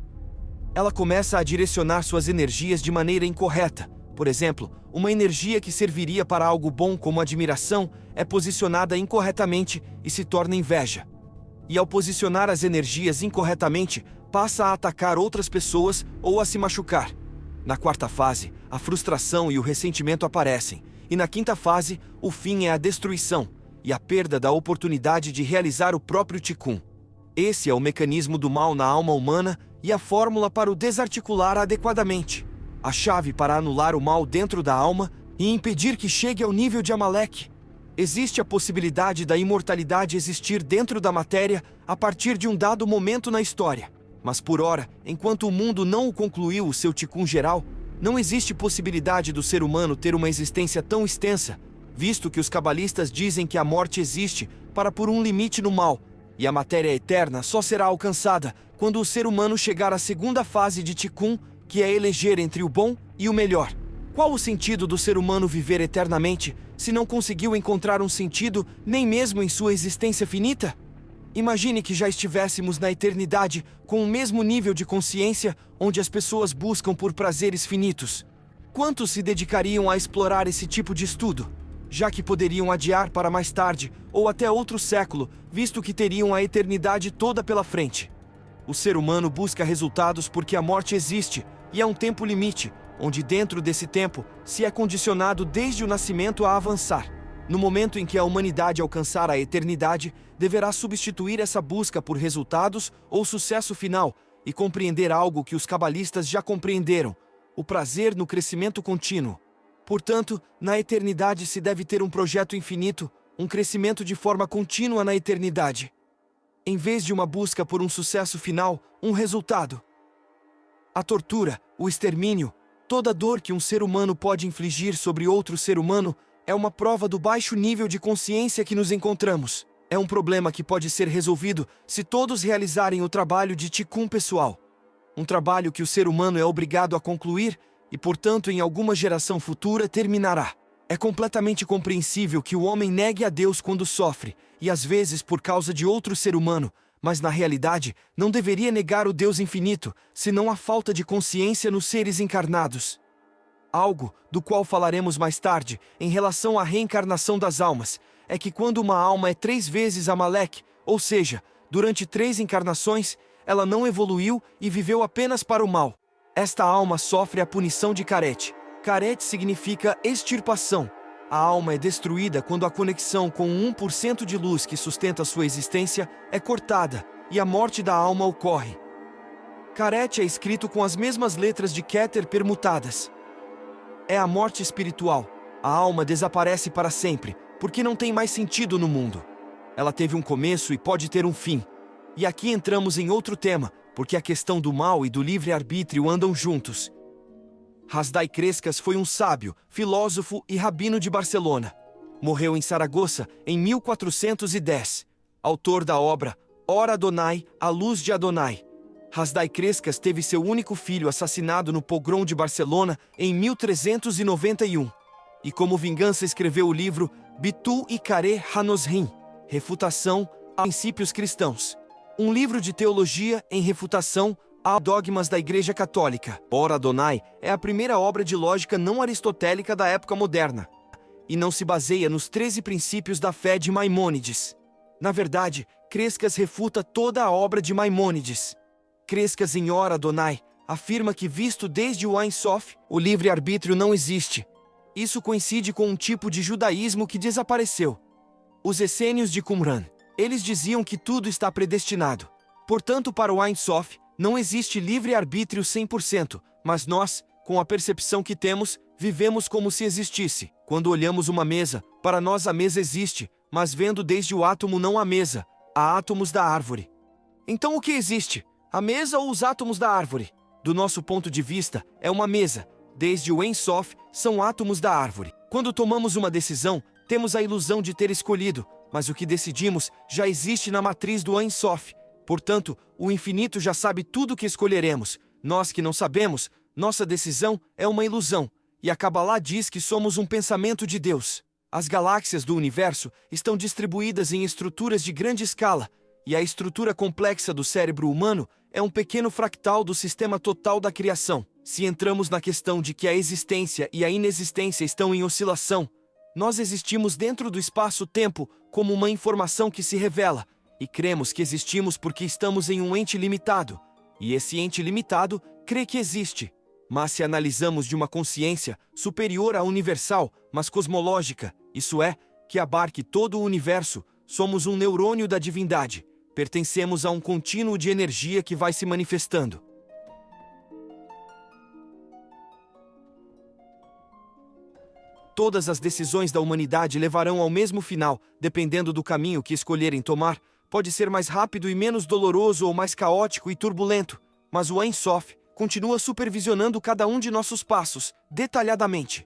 Ela começa a direcionar suas energias de maneira incorreta. Por exemplo, uma energia que serviria para algo bom como admiração é posicionada incorretamente e se torna inveja. E ao posicionar as energias incorretamente, passa a atacar outras pessoas ou a se machucar. Na quarta fase, a frustração e o ressentimento aparecem, e na quinta fase, o fim é a destruição e a perda da oportunidade de realizar o próprio Tikkun. Esse é o mecanismo do mal na alma humana e a fórmula para o desarticular adequadamente. A chave para anular o mal dentro da alma e impedir que chegue ao nível de Amaleque. Existe a possibilidade da imortalidade existir dentro da matéria a partir de um dado momento na história. Mas por ora, enquanto o mundo não concluiu o seu Tikkun geral, Não existe possibilidade do ser humano ter uma existência tão extensa, visto que os cabalistas dizem que a morte existe para pôr um limite no mal, e a matéria eterna só será alcançada quando o ser humano chegar à segunda fase de Tikkun, que é eleger entre o bom e o melhor. Qual o sentido do ser humano viver eternamente se não conseguiu encontrar um sentido nem mesmo em sua existência finita? Imagine que já estivéssemos na eternidade com o mesmo nível de consciência onde as pessoas buscam por prazeres finitos. Quantos se dedicariam a explorar esse tipo de estudo, já que poderiam adiar para mais tarde ou até outro século, visto que teriam a eternidade toda pela frente? O ser humano busca resultados porque a morte existe e há um tempo limite, onde dentro desse tempo se é condicionado desde o nascimento a avançar. No momento em que a humanidade alcançar a eternidade, deverá substituir essa busca por resultados ou sucesso final e compreender algo que os cabalistas já compreenderam: o prazer no crescimento contínuo. Portanto, na eternidade se deve ter um projeto infinito, um crescimento de forma contínua na eternidade, em vez de uma busca por um sucesso final, um resultado. A tortura, o extermínio, toda dor que um ser humano pode infligir sobre outro ser humano é uma prova do baixo nível de consciência que nos encontramos. É um problema que pode ser resolvido se todos realizarem o trabalho de Tikkun pessoal. Um trabalho que o ser humano é obrigado a concluir e, portanto, em alguma geração futura terminará. É completamente compreensível que o homem negue a Deus quando sofre, e às vezes por causa de outro ser humano, mas na realidade não deveria negar o Deus infinito, senão a falta de consciência nos seres encarnados. Algo, do qual falaremos mais tarde, em relação à reencarnação das almas, é que quando uma alma é 3 vezes Amaleque, ou seja, durante 3 encarnações, ela não evoluiu e viveu apenas para o mal. Esta alma sofre a punição de Karet. Karet significa extirpação. A alma é destruída quando a conexão com o 1% de luz que sustenta sua existência é cortada, e a morte da alma ocorre. Karet é escrito com as mesmas letras de Keter permutadas. É a morte espiritual. A alma desaparece para sempre, porque não tem mais sentido no mundo. Ela teve um começo e pode ter um fim. E aqui entramos em outro tema, porque a questão do mal e do livre-arbítrio andam juntos. Hasdai Crescas foi um sábio, filósofo e rabino de Barcelona. Morreu em Saragoça em 1410. Autor da obra Ora Adonai, a luz de Adonai. Hasdai Crescas teve seu único filho assassinado no pogrom de Barcelona em 1391. E como vingança escreveu o livro Bitul Ikare Hanosrim, Refutação a Princípios Cristãos. Um livro de teologia em refutação a dogmas da Igreja Católica. Ora Adonai é a primeira obra de lógica não aristotélica da época moderna, e não se baseia nos 13 princípios da fé de Maimônides. Na verdade, Crescas refuta toda a obra de Maimônides. Crescas em Ora Adonai afirma que, visto desde o Ein Sof, o livre-arbítrio não existe. Isso coincide com um tipo de judaísmo que desapareceu. Os essênios de Qumran. Eles diziam que tudo está predestinado. Portanto, para o Ein Sof, não existe livre-arbítrio 100%, mas nós, com a percepção que temos, vivemos como se existisse. Quando olhamos uma mesa, para nós a mesa existe, mas vendo desde o átomo não a mesa, há átomos da árvore. Então o que existe? A mesa ou os átomos da árvore? Do nosso ponto de vista, é uma mesa. Desde o Ein Sof, são átomos da árvore. Quando tomamos uma decisão, temos a ilusão de ter escolhido, mas o que decidimos já existe na matriz do Ein Sof. Portanto, o infinito já sabe tudo o que escolheremos. Nós que não sabemos, nossa decisão é uma ilusão. E a Kabbalah diz que somos um pensamento de Deus. As galáxias do universo estão distribuídas em estruturas de grande escala, e a estrutura complexa do cérebro humano é um pequeno fractal do sistema total da criação. Se entramos na questão de que a existência e a inexistência estão em oscilação, nós existimos dentro do espaço-tempo como uma informação que se revela, e cremos que existimos porque estamos em um ente limitado, e esse ente limitado crê que existe. Mas se analisamos de uma consciência superior à universal, mas cosmológica, isso é, que abarque todo o universo, somos um neurônio da divindade, pertencemos a um contínuo de energia que vai se manifestando. Todas as decisões da humanidade levarão ao mesmo final, dependendo do caminho que escolherem tomar. Pode ser mais rápido e menos doloroso ou mais caótico e turbulento, mas o Ein Sof, continua supervisionando cada um de nossos passos, detalhadamente.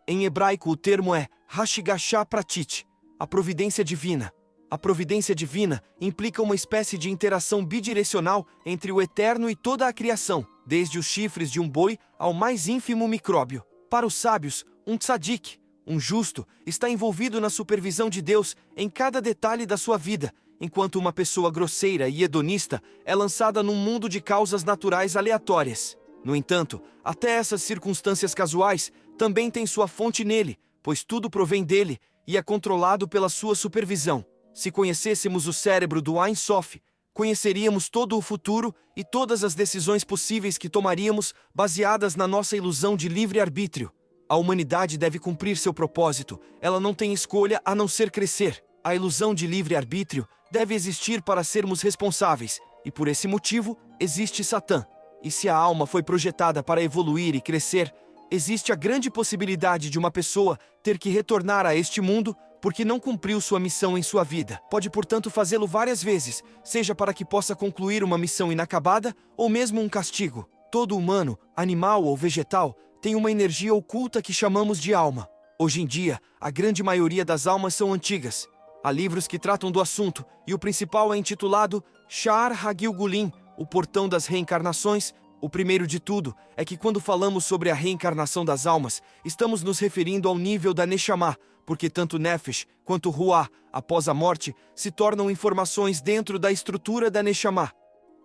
Em hebraico, o termo é Hashigashá Pratit, a providência divina. A providência divina implica uma espécie de interação bidirecional entre o eterno e toda a criação, desde os chifres de um boi ao mais ínfimo micróbio. Para os sábios, um tzadik, um justo, está envolvido na supervisão de Deus em cada detalhe da sua vida, enquanto uma pessoa grosseira e hedonista é lançada num mundo de causas naturais aleatórias. No entanto, até essas circunstâncias casuais também têm sua fonte nele, pois tudo provém dele e é controlado pela sua supervisão. Se conhecêssemos o cérebro do Ein Sof, conheceríamos todo o futuro e todas as decisões possíveis que tomaríamos baseadas na nossa ilusão de livre-arbítrio. A humanidade deve cumprir seu propósito, ela não tem escolha a não ser crescer. A ilusão de livre-arbítrio deve existir para sermos responsáveis, e por esse motivo existe Satã. E se a alma foi projetada para evoluir e crescer, existe a grande possibilidade de uma pessoa ter que retornar a este mundo porque não cumpriu sua missão em sua vida. Pode, portanto, fazê-lo várias vezes, seja para que possa concluir uma missão inacabada ou mesmo um castigo. Todo humano, animal ou vegetal, tem uma energia oculta que chamamos de alma. Hoje em dia, a grande maioria das almas são antigas. Há livros que tratam do assunto, e o principal é intitulado Sha'ar HaGilgulim, o portão das reencarnações. O primeiro de tudo é que quando falamos sobre a reencarnação das almas, estamos nos referindo ao nível da Neshama, porque tanto Nefesh quanto Ruah, após a morte, se tornam informações dentro da estrutura da Neshama.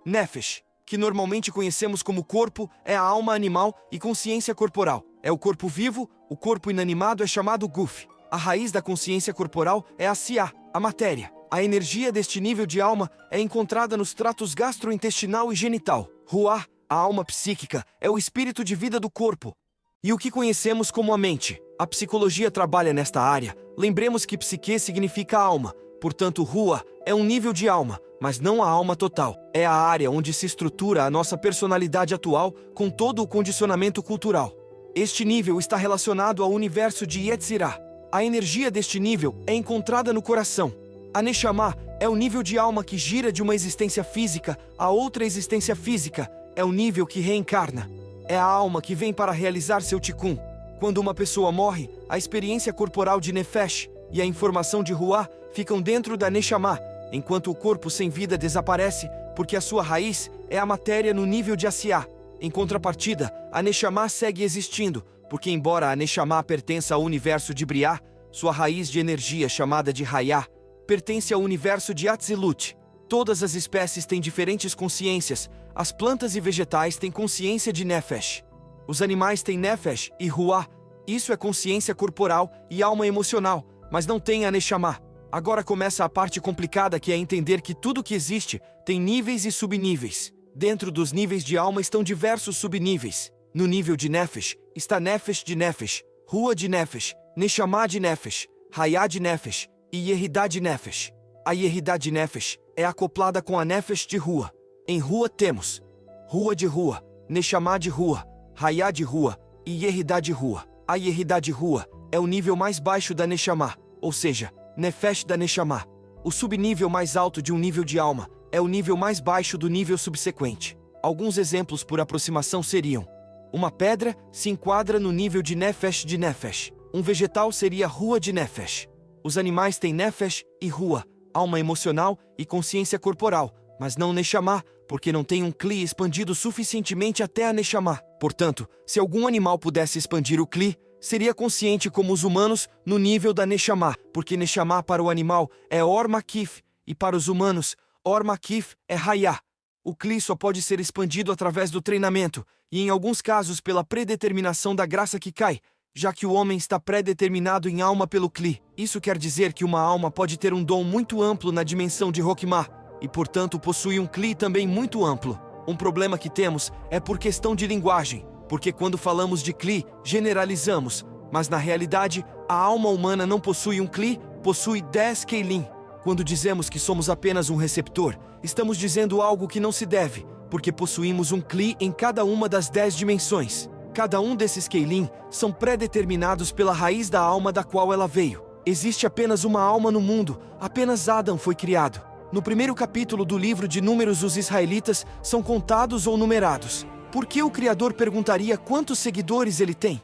Nefesh, que normalmente conhecemos como corpo, é a alma animal e consciência corporal. É o corpo vivo, o corpo inanimado é chamado Guf. A raiz da consciência corporal é a Siá, a matéria. A energia deste nível de alma é encontrada nos tratos gastrointestinal e genital. Ruah, a alma psíquica, é o espírito de vida do corpo. E o que conhecemos como a mente? A psicologia trabalha nesta área. Lembremos que psique significa alma. Portanto, Ruah é um nível de alma, mas não a alma total. É a área onde se estrutura a nossa personalidade atual com todo o condicionamento cultural. Este nível está relacionado ao universo de Yetzirah. A energia deste nível é encontrada no coração. A Neshama é o nível de alma que gira de uma existência física a outra existência física. É o nível que reencarna. É a alma que vem para realizar seu tikkun. Quando uma pessoa morre, a experiência corporal de Nefesh e a informação de Ruah ficam dentro da Neshama, enquanto o corpo sem vida desaparece, porque a sua raiz é a matéria no nível de Asiá. Em contrapartida, a Neshama segue existindo, porque embora a Neshama pertença ao universo de Briah, sua raiz de energia, chamada de Hayah, pertence ao universo de Atzilut. Todas as espécies têm diferentes consciências. As plantas e vegetais têm consciência de Nefesh. Os animais têm Nefesh e Ruah. Isso é consciência corporal e alma emocional, mas não tem a Neshama. Agora começa a parte complicada, que é entender que tudo que existe tem níveis e subníveis. Dentro dos níveis de alma estão diversos subníveis. No nível de Nefesh está Nefesh de Nefesh, Ruah de Nefesh, Neshama de Nefesh, Hayah de Nefesh e Yehidah de Nefesh. A Yehidah de Nefesh é acoplada com a Nefesh de Ruah. Em Ruah temos Ruah de Ruah, Neshama de Ruah, Hayah de Ruah e Yehidah de Ruah. A Yehidah de Ruah é o nível mais baixo da Neshama, ou seja, Nefesh da Neshama. O subnível mais alto de um nível de alma é o nível mais baixo do nível subsequente. Alguns exemplos por aproximação seriam: uma pedra se enquadra no nível de Nefesh de Nefesh. Um vegetal seria Ruah de Nefesh. Os animais têm Nefesh e Ruah, alma emocional e consciência corporal, mas não Neshama, porque não tem um Kli expandido suficientemente até a Neshama. Portanto, se algum animal pudesse expandir o Kli, seria consciente como os humanos no nível da Neshama, porque Neshama para o animal é Or Makif, e para os humanos, Or Makif é Hayah. O Kli só pode ser expandido através do treinamento, e em alguns casos pela predeterminação da graça que cai, já que o homem está predeterminado em alma pelo Kli. Isso quer dizer que uma alma pode ter um dom muito amplo na dimensão de Hokmah, e portanto possui um Kli também muito amplo. Um problema que temos é por questão de linguagem, porque quando falamos de Kli, generalizamos, mas na realidade, a alma humana não possui um Kli, possui 10 Keilim. Quando dizemos que somos apenas um receptor, estamos dizendo algo que não se deve, porque possuímos um Kli em cada uma das 10 dimensões. Cada um desses Keilim são predeterminados pela raiz da alma da qual ela veio. Existe apenas uma alma no mundo, apenas Adão foi criado. No primeiro capítulo do livro de Números, os israelitas são contados ou numerados. Por que o Criador perguntaria quantos seguidores ele tem?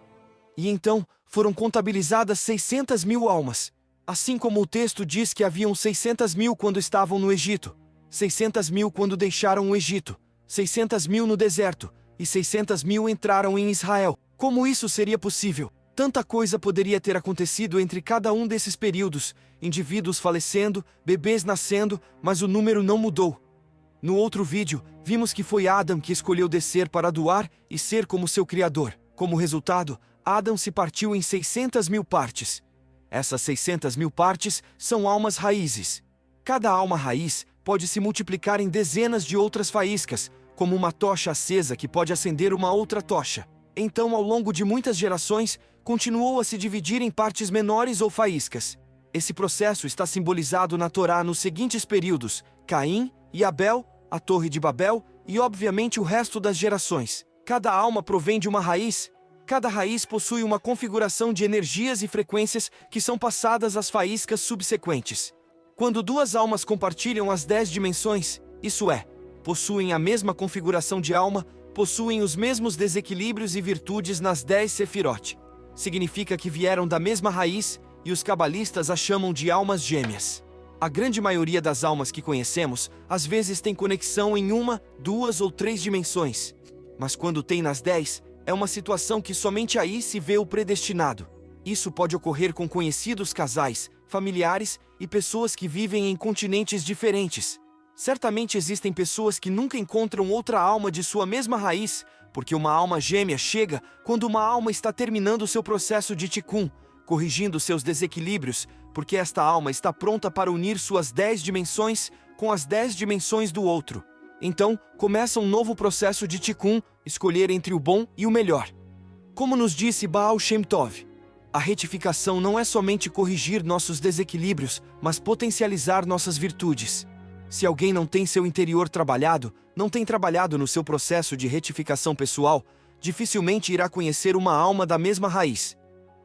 E então foram contabilizadas 600.000 almas. Assim como o texto diz que haviam 600.000 quando estavam no Egito, 600.000 quando deixaram o Egito, 600.000 no deserto, e 600.000 entraram em Israel. Como isso seria possível? Tanta coisa poderia ter acontecido entre cada um desses períodos, indivíduos falecendo, bebês nascendo, mas o número não mudou. No outro vídeo, vimos que foi Adão que escolheu descer para doar e ser como seu Criador. Como resultado, Adão se partiu em 600.000 partes. Essas 600.000 partes são almas raízes. Cada alma raiz pode se multiplicar em dezenas de outras faíscas, como uma tocha acesa que pode acender uma outra tocha. Então, ao longo de muitas gerações, continuou a se dividir em partes menores ou faíscas. Esse processo está simbolizado na Torá nos seguintes períodos: Caim e Abel, a Torre de Babel e, obviamente, o resto das gerações. Cada alma provém de uma raiz. Cada raiz possui uma configuração de energias e frequências que são passadas às faíscas subsequentes. Quando duas almas compartilham as 10 dimensões, isso é, possuem a mesma configuração de alma, possuem os mesmos desequilíbrios e virtudes nas 10 Sefirot. Significa que vieram da mesma raiz e os cabalistas as chamam de almas gêmeas. A grande maioria das almas que conhecemos, às vezes tem conexão em 1, 2 ou 3 dimensões. Mas quando tem nas 10, é uma situação que somente aí se vê o predestinado. Isso pode ocorrer com conhecidos casais, familiares e pessoas que vivem em continentes diferentes. Certamente existem pessoas que nunca encontram outra alma de sua mesma raiz, porque uma alma gêmea chega quando uma alma está terminando seu processo de Tikkun, corrigindo seus desequilíbrios, porque esta alma está pronta para unir suas 10 dimensões com as 10 dimensões do outro. Então, começa um novo processo de Tikkun, escolher entre o bom e o melhor. Como nos disse Baal Shem Tov, a retificação não é somente corrigir nossos desequilíbrios, mas potencializar nossas virtudes. Se alguém não tem seu interior trabalhado, não tem trabalhado no seu processo de retificação pessoal, dificilmente irá conhecer uma alma da mesma raiz.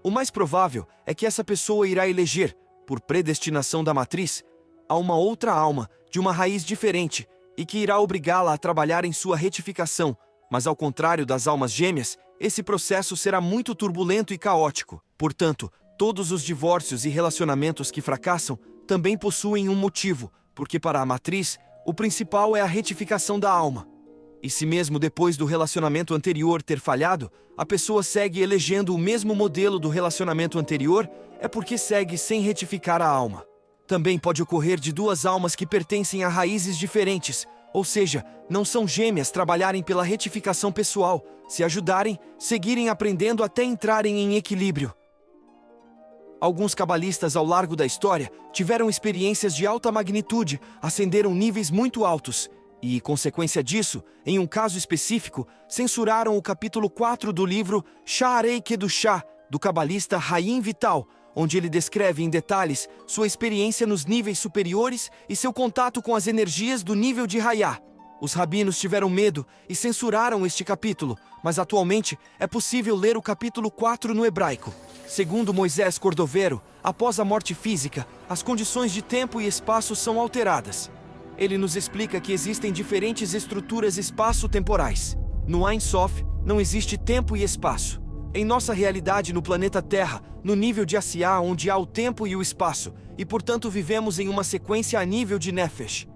O mais provável é que essa pessoa irá eleger, por predestinação da matriz, a uma outra alma, de uma raiz diferente, e que irá obrigá-la a trabalhar em sua retificação, mas ao contrário das almas gêmeas, esse processo será muito turbulento e caótico. Portanto, todos os divórcios e relacionamentos que fracassam também possuem um motivo, porque para a matriz, o principal é a retificação da alma. E se mesmo depois do relacionamento anterior ter falhado, a pessoa segue elegendo o mesmo modelo do relacionamento anterior, é porque segue sem retificar a alma. Também pode ocorrer de duas almas que pertencem a raízes diferentes, ou seja, não são gêmeas trabalharem pela retificação pessoal, se ajudarem, seguirem aprendendo até entrarem em equilíbrio. Alguns cabalistas ao largo da história tiveram experiências de alta magnitude, ascenderam níveis muito altos e, consequência disso, em um caso específico, censuraram o capítulo 4 do livro Sha'arei Kedushá, do cabalista Haim Vital, onde ele descreve em detalhes sua experiência nos níveis superiores e seu contato com as energias do nível de Hayá. Os rabinos tiveram medo e censuraram este capítulo, mas atualmente é possível ler o capítulo 4 no hebraico. Segundo Moisés Cordovero, após a morte física, as condições de tempo e espaço são alteradas. Ele nos explica que existem diferentes estruturas espaço-temporais. No Ein Sof, não existe tempo e espaço. Em nossa realidade no planeta Terra, no nível de Asiá, onde há o tempo e o espaço, e portanto vivemos em uma sequência a nível de Nefesh.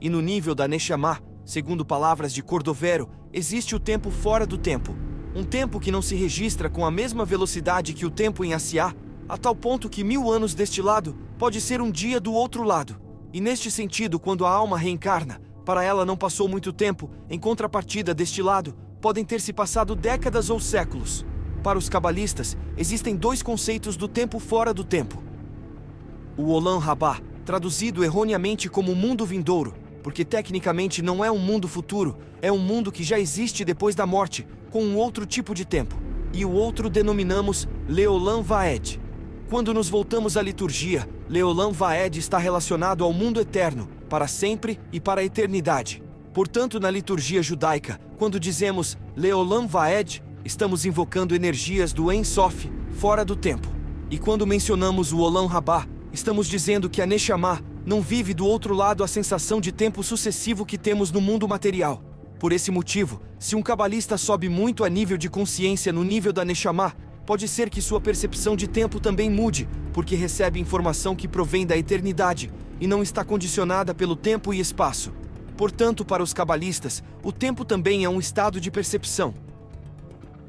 E no nível da Neshama, segundo palavras de Cordovero, existe o tempo fora do tempo. Um tempo que não se registra com a mesma velocidade que o tempo em Asiá, a tal ponto que 1000 anos deste lado pode ser um dia do outro lado. E neste sentido, quando a alma reencarna, para ela não passou muito tempo, em contrapartida deste lado, podem ter se passado décadas ou séculos. Para os cabalistas, existem dois conceitos do tempo fora do tempo. O Olam Rabá, traduzido erroneamente como mundo vindouro, porque tecnicamente não é um mundo futuro, é um mundo que já existe depois da morte, com um outro tipo de tempo. E o outro denominamos Leolam Vaed. Quando nos voltamos à liturgia, Leolam Vaed está relacionado ao mundo eterno, para sempre e para a eternidade. Portanto, na liturgia judaica, quando dizemos Leolam Vaed, estamos invocando energias do Ein Sof, fora do tempo. E quando mencionamos o Olam Rabá, estamos dizendo que a Neshama não vive do outro lado a sensação de tempo sucessivo que temos no mundo material. Por esse motivo, se um cabalista sobe muito a nível de consciência no nível da Neshama, pode ser que sua percepção de tempo também mude, porque recebe informação que provém da eternidade e não está condicionada pelo tempo e espaço. Portanto, para os cabalistas, o tempo também é um estado de percepção.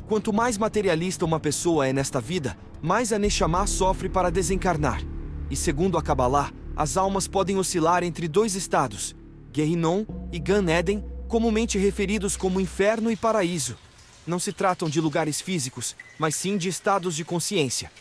Quanto mais materialista uma pessoa é nesta vida, mais a Neshama sofre para desencarnar. E segundo a Kabbalah, as almas podem oscilar entre dois estados, Gehinnom e Gan Eden, comumente referidos como inferno e paraíso. Não se tratam de lugares físicos, mas sim de estados de consciência.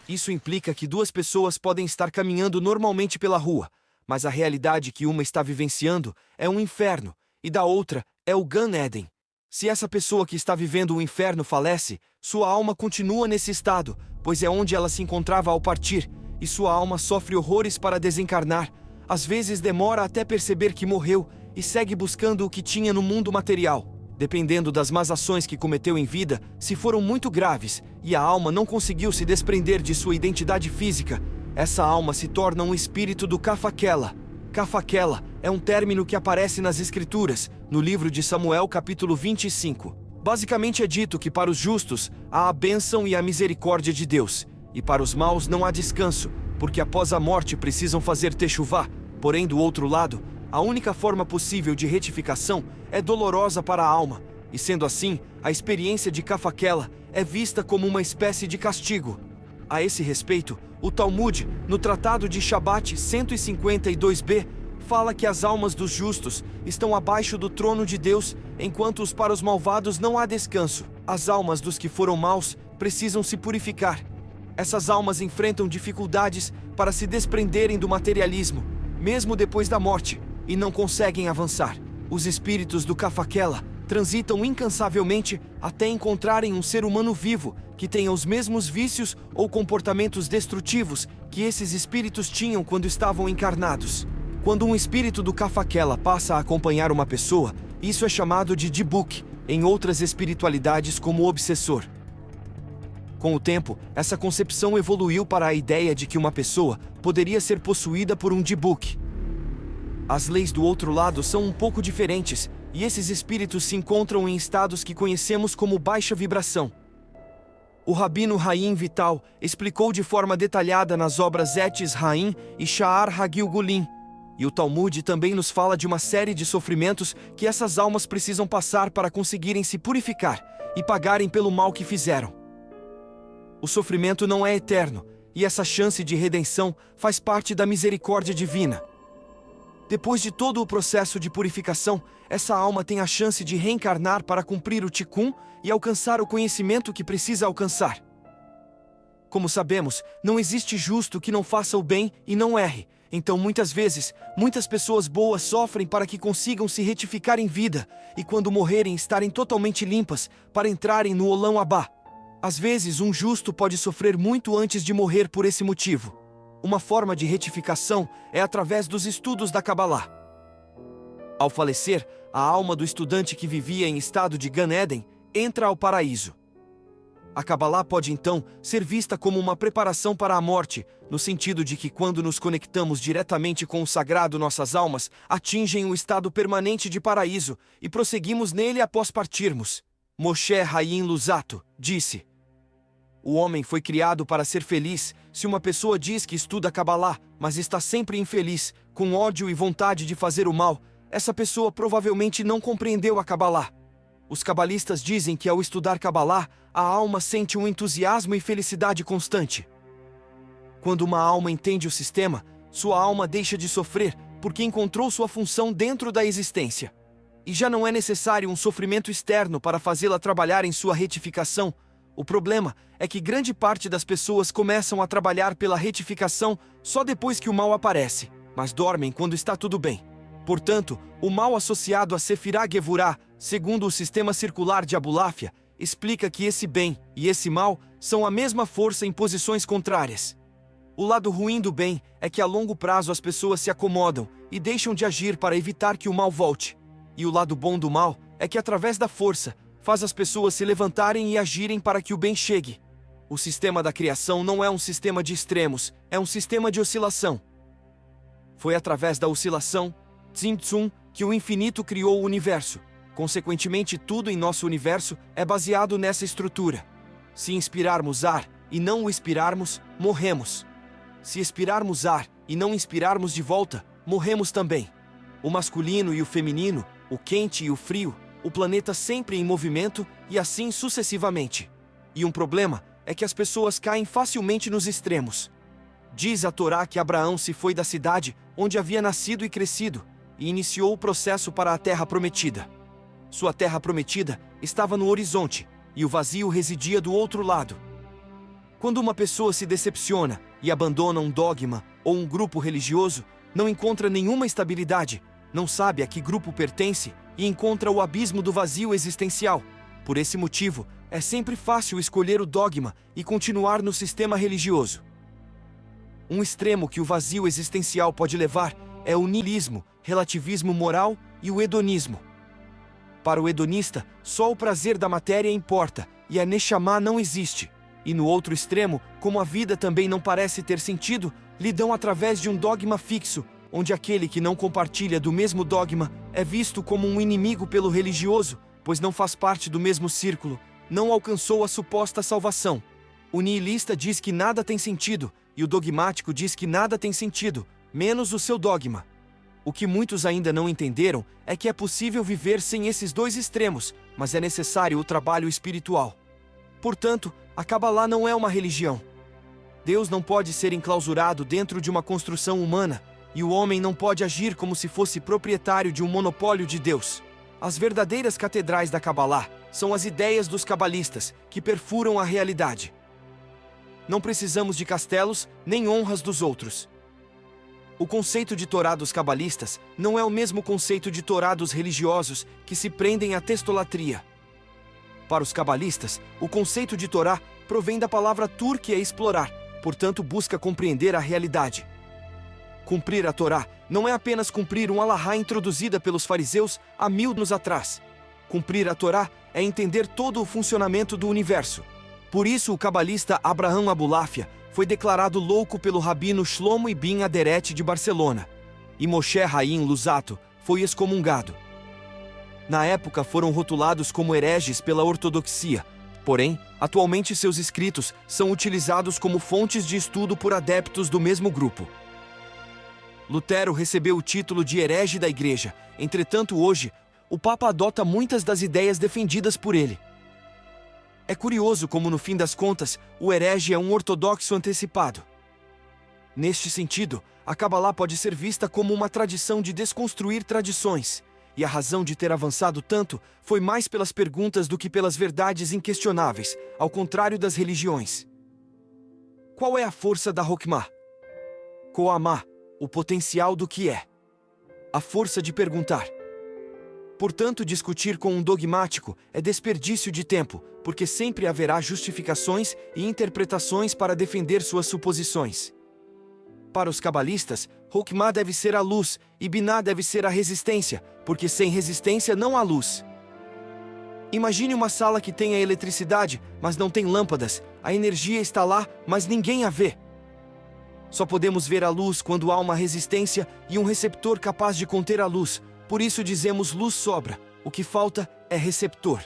Isso implica que duas pessoas podem estar caminhando normalmente pela rua, mas a realidade que uma está vivenciando é um inferno, e da outra é o Gan Eden. Se essa pessoa que está vivendo o inferno falece, sua alma continua nesse estado, pois é onde ela se encontrava ao partir, e sua alma sofre horrores para desencarnar. Às vezes demora até perceber que morreu e segue buscando o que tinha no mundo material. Dependendo das más ações que cometeu em vida, se foram muito graves e a alma não conseguiu se desprender de sua identidade física, essa alma se torna um espírito do Kafakela. Kafakela é um término que aparece nas Escrituras, no livro de Samuel, capítulo 25. Basicamente é dito que para os justos há a bênção e a misericórdia de Deus, e para os maus não há descanso, porque após a morte precisam fazer techuvá. Porém, do outro lado, a única forma possível de retificação é dolorosa para a alma, e sendo assim, a experiência de Kafakela é vista como uma espécie de castigo. A esse respeito, o Talmud, no Tratado de Shabat 152b, fala que as almas dos justos estão abaixo do trono de Deus, enquanto para os malvados não há descanso. As almas dos que foram maus precisam se purificar. Essas almas enfrentam dificuldades para se desprenderem do materialismo, mesmo depois da morte, e não conseguem avançar. Os espíritos do Kafakela transitam incansavelmente até encontrarem um ser humano vivo que tenha os mesmos vícios ou comportamentos destrutivos que esses espíritos tinham quando estavam encarnados. Quando um espírito do Kafakela passa a acompanhar uma pessoa, isso é chamado de Dibuk, em outras espiritualidades como obsessor. Com o tempo, essa concepção evoluiu para a ideia de que uma pessoa poderia ser possuída por um Dibuk. As leis do outro lado são um pouco diferentes, e esses espíritos se encontram em estados que conhecemos como baixa vibração. O Rabino Haim Vital explicou de forma detalhada nas obras Etz Haim e Sha'ar HaGilgulim, e o Talmud também nos fala de uma série de sofrimentos que essas almas precisam passar para conseguirem se purificar e pagarem pelo mal que fizeram. O sofrimento não é eterno, e essa chance de redenção faz parte da misericórdia divina. Depois de todo o processo de purificação, essa alma tem a chance de reencarnar para cumprir o Tikkun e alcançar o conhecimento que precisa alcançar. Como sabemos, não existe justo que não faça o bem e não erre. Então, muitas vezes, muitas pessoas boas sofrem para que consigam se retificar em vida e, quando morrerem, estarem totalmente limpas para entrarem no Olam Abá. Às vezes, um justo pode sofrer muito antes de morrer por esse motivo. Uma forma de retificação é através dos estudos da Kabbalah. Ao falecer, a alma do estudante que vivia em estado de Gan Eden entra ao paraíso. A Kabbalah pode então ser vista como uma preparação para a morte, no sentido de que quando nos conectamos diretamente com o sagrado, nossas almas atingem o estado permanente de paraíso e prosseguimos nele após partirmos. Moshe Haim Luzzatto disse: o homem foi criado para ser feliz. Se uma pessoa diz que estuda Kabbalah, mas está sempre infeliz, com ódio e vontade de fazer o mal, essa pessoa provavelmente não compreendeu a Kabbalah. Os cabalistas dizem que ao estudar Kabbalah, a alma sente um entusiasmo e felicidade constante. Quando uma alma entende o sistema, sua alma deixa de sofrer, porque encontrou sua função dentro da existência. E já não é necessário um sofrimento externo para fazê-la trabalhar em sua retificação. O problema é que grande parte das pessoas começam a trabalhar pela retificação só depois que o mal aparece, mas dormem quando está tudo bem. Portanto, o mal associado a Sefirah Gevurah, segundo o sistema circular de Abulafia, explica que esse bem e esse mal são a mesma força em posições contrárias. O lado ruim do bem é que a longo prazo as pessoas se acomodam e deixam de agir para evitar que o mal volte. E o lado bom do mal é que através da força, faz as pessoas se levantarem e agirem para que o bem chegue. O sistema da criação não é um sistema de extremos, é um sistema de oscilação. Foi através da oscilação, Tzimtzum, que o infinito criou o universo. Consequentemente, tudo em nosso universo é baseado nessa estrutura. Se inspirarmos ar e não o expirarmos, morremos. Se expirarmos ar e não inspirarmos de volta, morremos também. O masculino e o feminino, o quente e o frio, o planeta sempre em movimento e assim sucessivamente. E um problema é que as pessoas caem facilmente nos extremos. Diz a Torá que Abraão se foi da cidade onde havia nascido e crescido e iniciou o processo para a terra prometida. Sua terra prometida estava no horizonte e o vazio residia do outro lado. Quando uma pessoa se decepciona e abandona um dogma ou um grupo religioso, não encontra nenhuma estabilidade, não sabe a que grupo pertence e encontra o abismo do vazio existencial. Por esse motivo, é sempre fácil escolher o dogma e continuar no sistema religioso. Um extremo que o vazio existencial pode levar é o niilismo, relativismo moral e o hedonismo. Para o hedonista, só o prazer da matéria importa e a Neshama não existe. E no outro extremo, como a vida também não parece ter sentido, lidam através de um dogma fixo, onde aquele que não compartilha do mesmo dogma é visto como um inimigo pelo religioso, pois não faz parte do mesmo círculo, não alcançou a suposta salvação. O nihilista diz que nada tem sentido, e o dogmático diz que nada tem sentido, menos o seu dogma. O que muitos ainda não entenderam é que é possível viver sem esses dois extremos, mas é necessário o trabalho espiritual. Portanto, a Cabalá não é uma religião. Deus não pode ser enclausurado dentro de uma construção humana, e o homem não pode agir como se fosse proprietário de um monopólio de Deus. As verdadeiras catedrais da Cabalá são as ideias dos cabalistas, que perfuram a realidade. Não precisamos de castelos, nem honras dos outros. O conceito de Torá dos cabalistas não é o mesmo conceito de Torá dos religiosos que se prendem à testolatria. Para os cabalistas, o conceito de Torá provém da palavra tur, que é explorar, portanto busca compreender a realidade. Cumprir a Torá não é apenas cumprir um alahá introduzida pelos fariseus há 1000 anos atrás. Cumprir a Torá é entender todo o funcionamento do universo. Por isso, o cabalista Abraham Abulafia foi declarado louco pelo rabino Shlomo Ibn Aderet de Barcelona, e Moshe Haim Luzzatto foi excomungado. Na época foram rotulados como hereges pela ortodoxia, porém, atualmente seus escritos são utilizados como fontes de estudo por adeptos do mesmo grupo. Lutero recebeu o título de herege da Igreja, entretanto hoje, o Papa adota muitas das ideias defendidas por ele. É curioso como, no fim das contas, o herege é um ortodoxo antecipado. Neste sentido, a Cabalá pode ser vista como uma tradição de desconstruir tradições, e a razão de ter avançado tanto foi mais pelas perguntas do que pelas verdades inquestionáveis, ao contrário das religiões. Qual é a força da Hokmah? Koamah, o potencial do que é. A força de perguntar. Portanto, discutir com um dogmático é desperdício de tempo, porque sempre haverá justificações e interpretações para defender suas suposições. Para os cabalistas, Hokmah deve ser a luz e Biná deve ser a resistência, porque sem resistência não há luz. Imagine uma sala que tenha eletricidade, mas não tem lâmpadas. A energia está lá, mas ninguém a vê. Só podemos ver a luz quando há uma resistência e um receptor capaz de conter a luz. Por isso dizemos luz sobra. O que falta é receptor.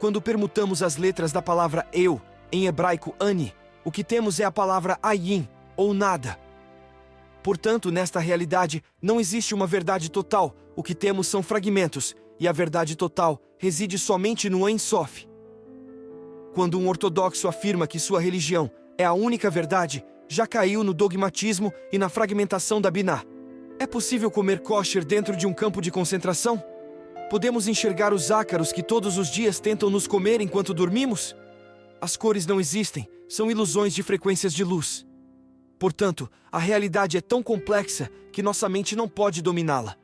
Quando permutamos as letras da palavra eu, em hebraico ani, o que temos é a palavra ayin, ou nada. Portanto, nesta realidade, não existe uma verdade total. O que temos são fragmentos, e a verdade total reside somente no Ein Sof. Quando um ortodoxo afirma que sua religião é a única verdade, já caiu no dogmatismo e na fragmentação da Biná. É possível comer kosher dentro de um campo de concentração? Podemos enxergar os ácaros que todos os dias tentam nos comer enquanto dormimos? As cores não existem, são ilusões de frequências de luz. Portanto, a realidade é tão complexa que nossa mente não pode dominá-la.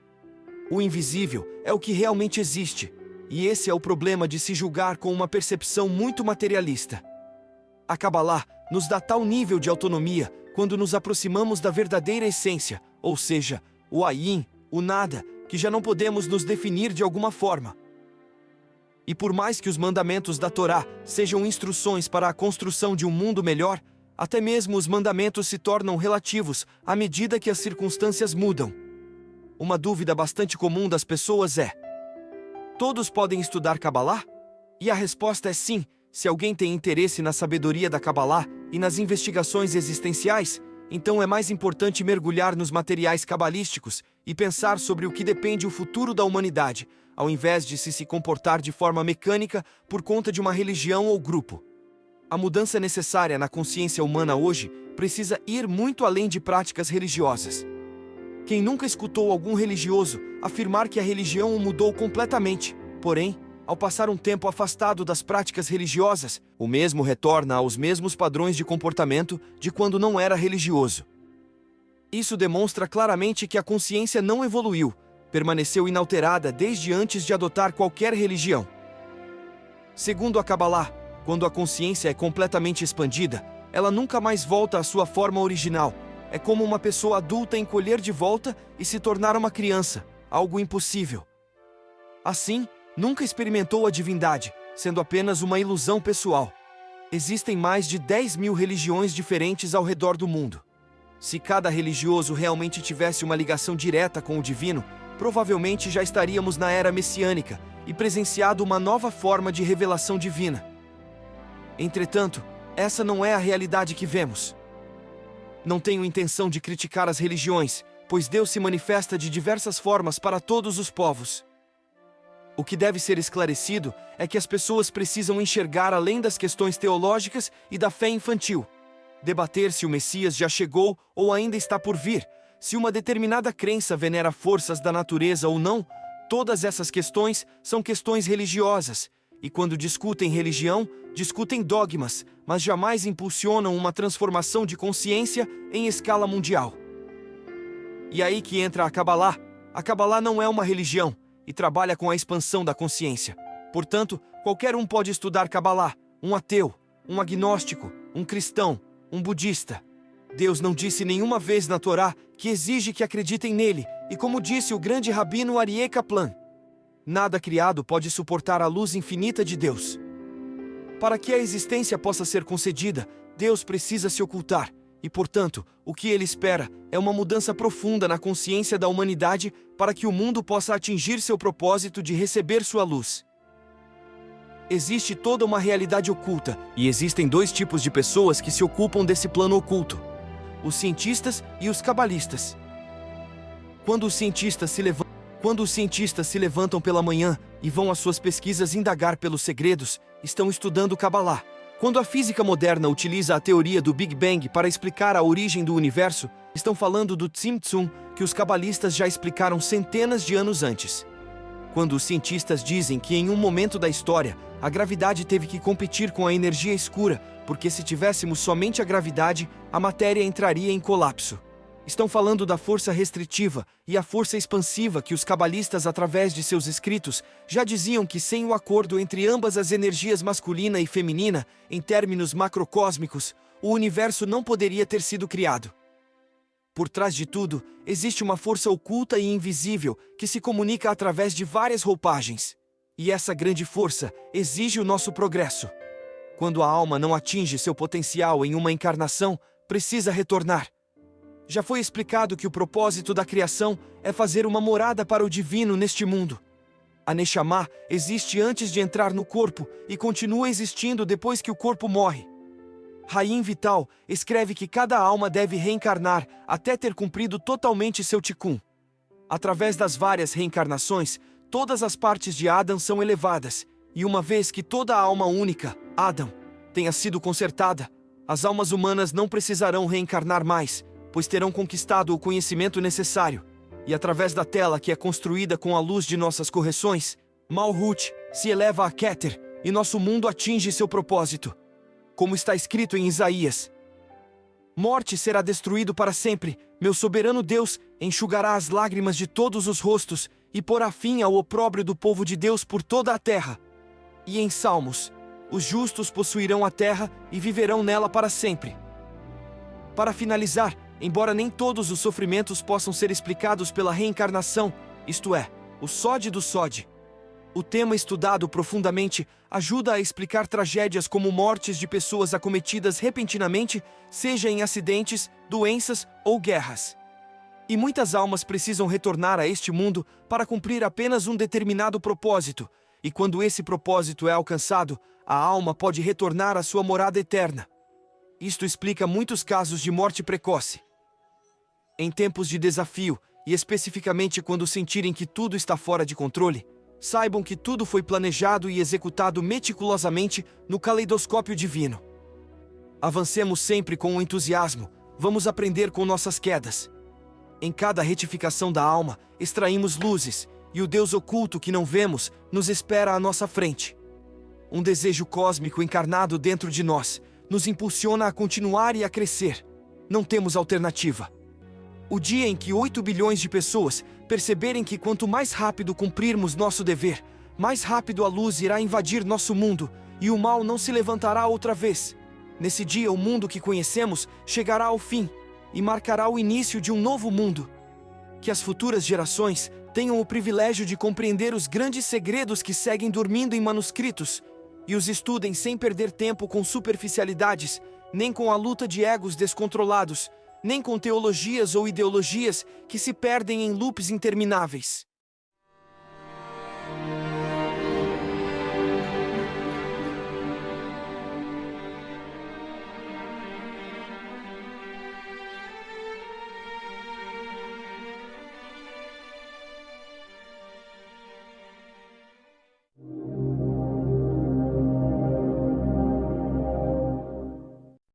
O invisível é o que realmente existe, e esse é o problema de se julgar com uma percepção muito materialista. A Cabalá nos dá tal nível de autonomia quando nos aproximamos da verdadeira essência, ou seja, o ayin, o nada, que já não podemos nos definir de alguma forma. E por mais que os mandamentos da Torá sejam instruções para a construção de um mundo melhor, até mesmo os mandamentos se tornam relativos à medida que as circunstâncias mudam. Uma dúvida bastante comum das pessoas é: todos podem estudar Cabalá? E a resposta é sim, se alguém tem interesse na sabedoria da Cabalá e nas investigações existenciais, então é mais importante mergulhar nos materiais cabalísticos e pensar sobre o que depende o futuro da humanidade, ao invés de se comportar de forma mecânica por conta de uma religião ou grupo. A mudança necessária na consciência humana hoje precisa ir muito além de práticas religiosas. Quem nunca escutou algum religioso afirmar que a religião o mudou completamente, porém, ao passar um tempo afastado das práticas religiosas, o mesmo retorna aos mesmos padrões de comportamento de quando não era religioso. Isso demonstra claramente que a consciência não evoluiu, permaneceu inalterada desde antes de adotar qualquer religião. Segundo a Cabalá, quando a consciência é completamente expandida, ela nunca mais volta à sua forma original. É como uma pessoa adulta encolher de volta e se tornar uma criança, algo impossível. Assim, nunca experimentou a divindade, sendo apenas uma ilusão pessoal. Existem mais de 10.000 religiões diferentes ao redor do mundo. Se cada religioso realmente tivesse uma ligação direta com o divino, provavelmente já estaríamos na era messiânica e presenciado uma nova forma de revelação divina. Entretanto, essa não é a realidade que vemos. Não tenho intenção de criticar as religiões, pois Deus se manifesta de diversas formas para todos os povos. O que deve ser esclarecido é que as pessoas precisam enxergar além das questões teológicas e da fé infantil. Debater se o Messias já chegou ou ainda está por vir, se uma determinada crença venera forças da natureza ou não, todas essas questões são questões religiosas, e quando discutem religião, discutem dogmas, mas jamais impulsionam uma transformação de consciência em escala mundial. E aí que entra a Cabalá. A Cabalá não é uma religião e trabalha com a expansão da consciência. Portanto, qualquer um pode estudar Cabalá, um ateu, um agnóstico, um cristão, um budista. Deus não disse nenhuma vez na Torá que exige que acreditem nele, e como disse o grande rabino Aryeh Kaplan, nada criado pode suportar a luz infinita de Deus. Para que a existência possa ser concedida, Deus precisa se ocultar, e portanto, o que ele espera é uma mudança profunda na consciência da humanidade para que o mundo possa atingir seu propósito de receber sua luz. Existe toda uma realidade oculta, e existem dois tipos de pessoas que se ocupam desse plano oculto: os cientistas e os cabalistas. Quando os cientistas se levantam pela manhã e vão às suas pesquisas indagar pelos segredos, estão estudando Cabalá. Quando a física moderna utiliza a teoria do Big Bang para explicar a origem do universo, estão falando do Tzimtzum, que os cabalistas já explicaram centenas de anos antes. Quando os cientistas dizem que em um momento da história, a gravidade teve que competir com a energia escura, porque se tivéssemos somente a gravidade, a matéria entraria em colapso. Estão falando da força restritiva e a força expansiva que os cabalistas, através de seus escritos, já diziam que sem o acordo entre ambas as energias masculina e feminina, em términos macrocósmicos, o universo não poderia ter sido criado. Por trás de tudo, existe uma força oculta e invisível que se comunica através de várias roupagens. E essa grande força exige o nosso progresso. Quando a alma não atinge seu potencial em uma encarnação, precisa retornar. Já foi explicado que o propósito da criação é fazer uma morada para o divino neste mundo. A Neshama existe antes de entrar no corpo e continua existindo depois que o corpo morre. Haim Vital escreve que cada alma deve reencarnar até ter cumprido totalmente seu tikkun. Através das várias reencarnações, todas as partes de Adam são elevadas, e uma vez que toda a alma única, Adam, tenha sido consertada, as almas humanas não precisarão reencarnar mais, pois terão conquistado o conhecimento necessário, e através da tela que é construída com a luz de nossas correções, Malhut se eleva a Keter, e nosso mundo atinge seu propósito. Como está escrito em Isaías: morte será destruído para sempre, meu soberano Deus enxugará as lágrimas de todos os rostos, e porá fim ao opróbrio do povo de Deus por toda a terra. E em Salmos, os justos possuirão a terra e viverão nela para sempre. Para finalizar, embora nem todos os sofrimentos possam ser explicados pela reencarnação, isto é, o Sod do Sod, o tema estudado profundamente ajuda a explicar tragédias como mortes de pessoas acometidas repentinamente, seja em acidentes, doenças ou guerras. E muitas almas precisam retornar a este mundo para cumprir apenas um determinado propósito, e quando esse propósito é alcançado, a alma pode retornar à sua morada eterna. Isto explica muitos casos de morte precoce. Em tempos de desafio, e especificamente quando sentirem que tudo está fora de controle, saibam que tudo foi planejado e executado meticulosamente no caleidoscópio divino. Avancemos sempre com entusiasmo, vamos aprender com nossas quedas. Em cada retificação da alma, extraímos luzes, e o Deus oculto que não vemos nos espera à nossa frente. Um desejo cósmico encarnado dentro de nós nos impulsiona a continuar e a crescer. Não temos alternativa. O dia em que 8 bilhões de pessoas perceberem que quanto mais rápido cumprirmos nosso dever, mais rápido a luz irá invadir nosso mundo e o mal não se levantará outra vez. Nesse dia, o mundo que conhecemos chegará ao fim e marcará o início de um novo mundo. Que as futuras gerações tenham o privilégio de compreender os grandes segredos que seguem dormindo em manuscritos e os estudem sem perder tempo com superficialidades, nem com a luta de egos descontrolados, nem com teologias ou ideologias que se perdem em loops intermináveis.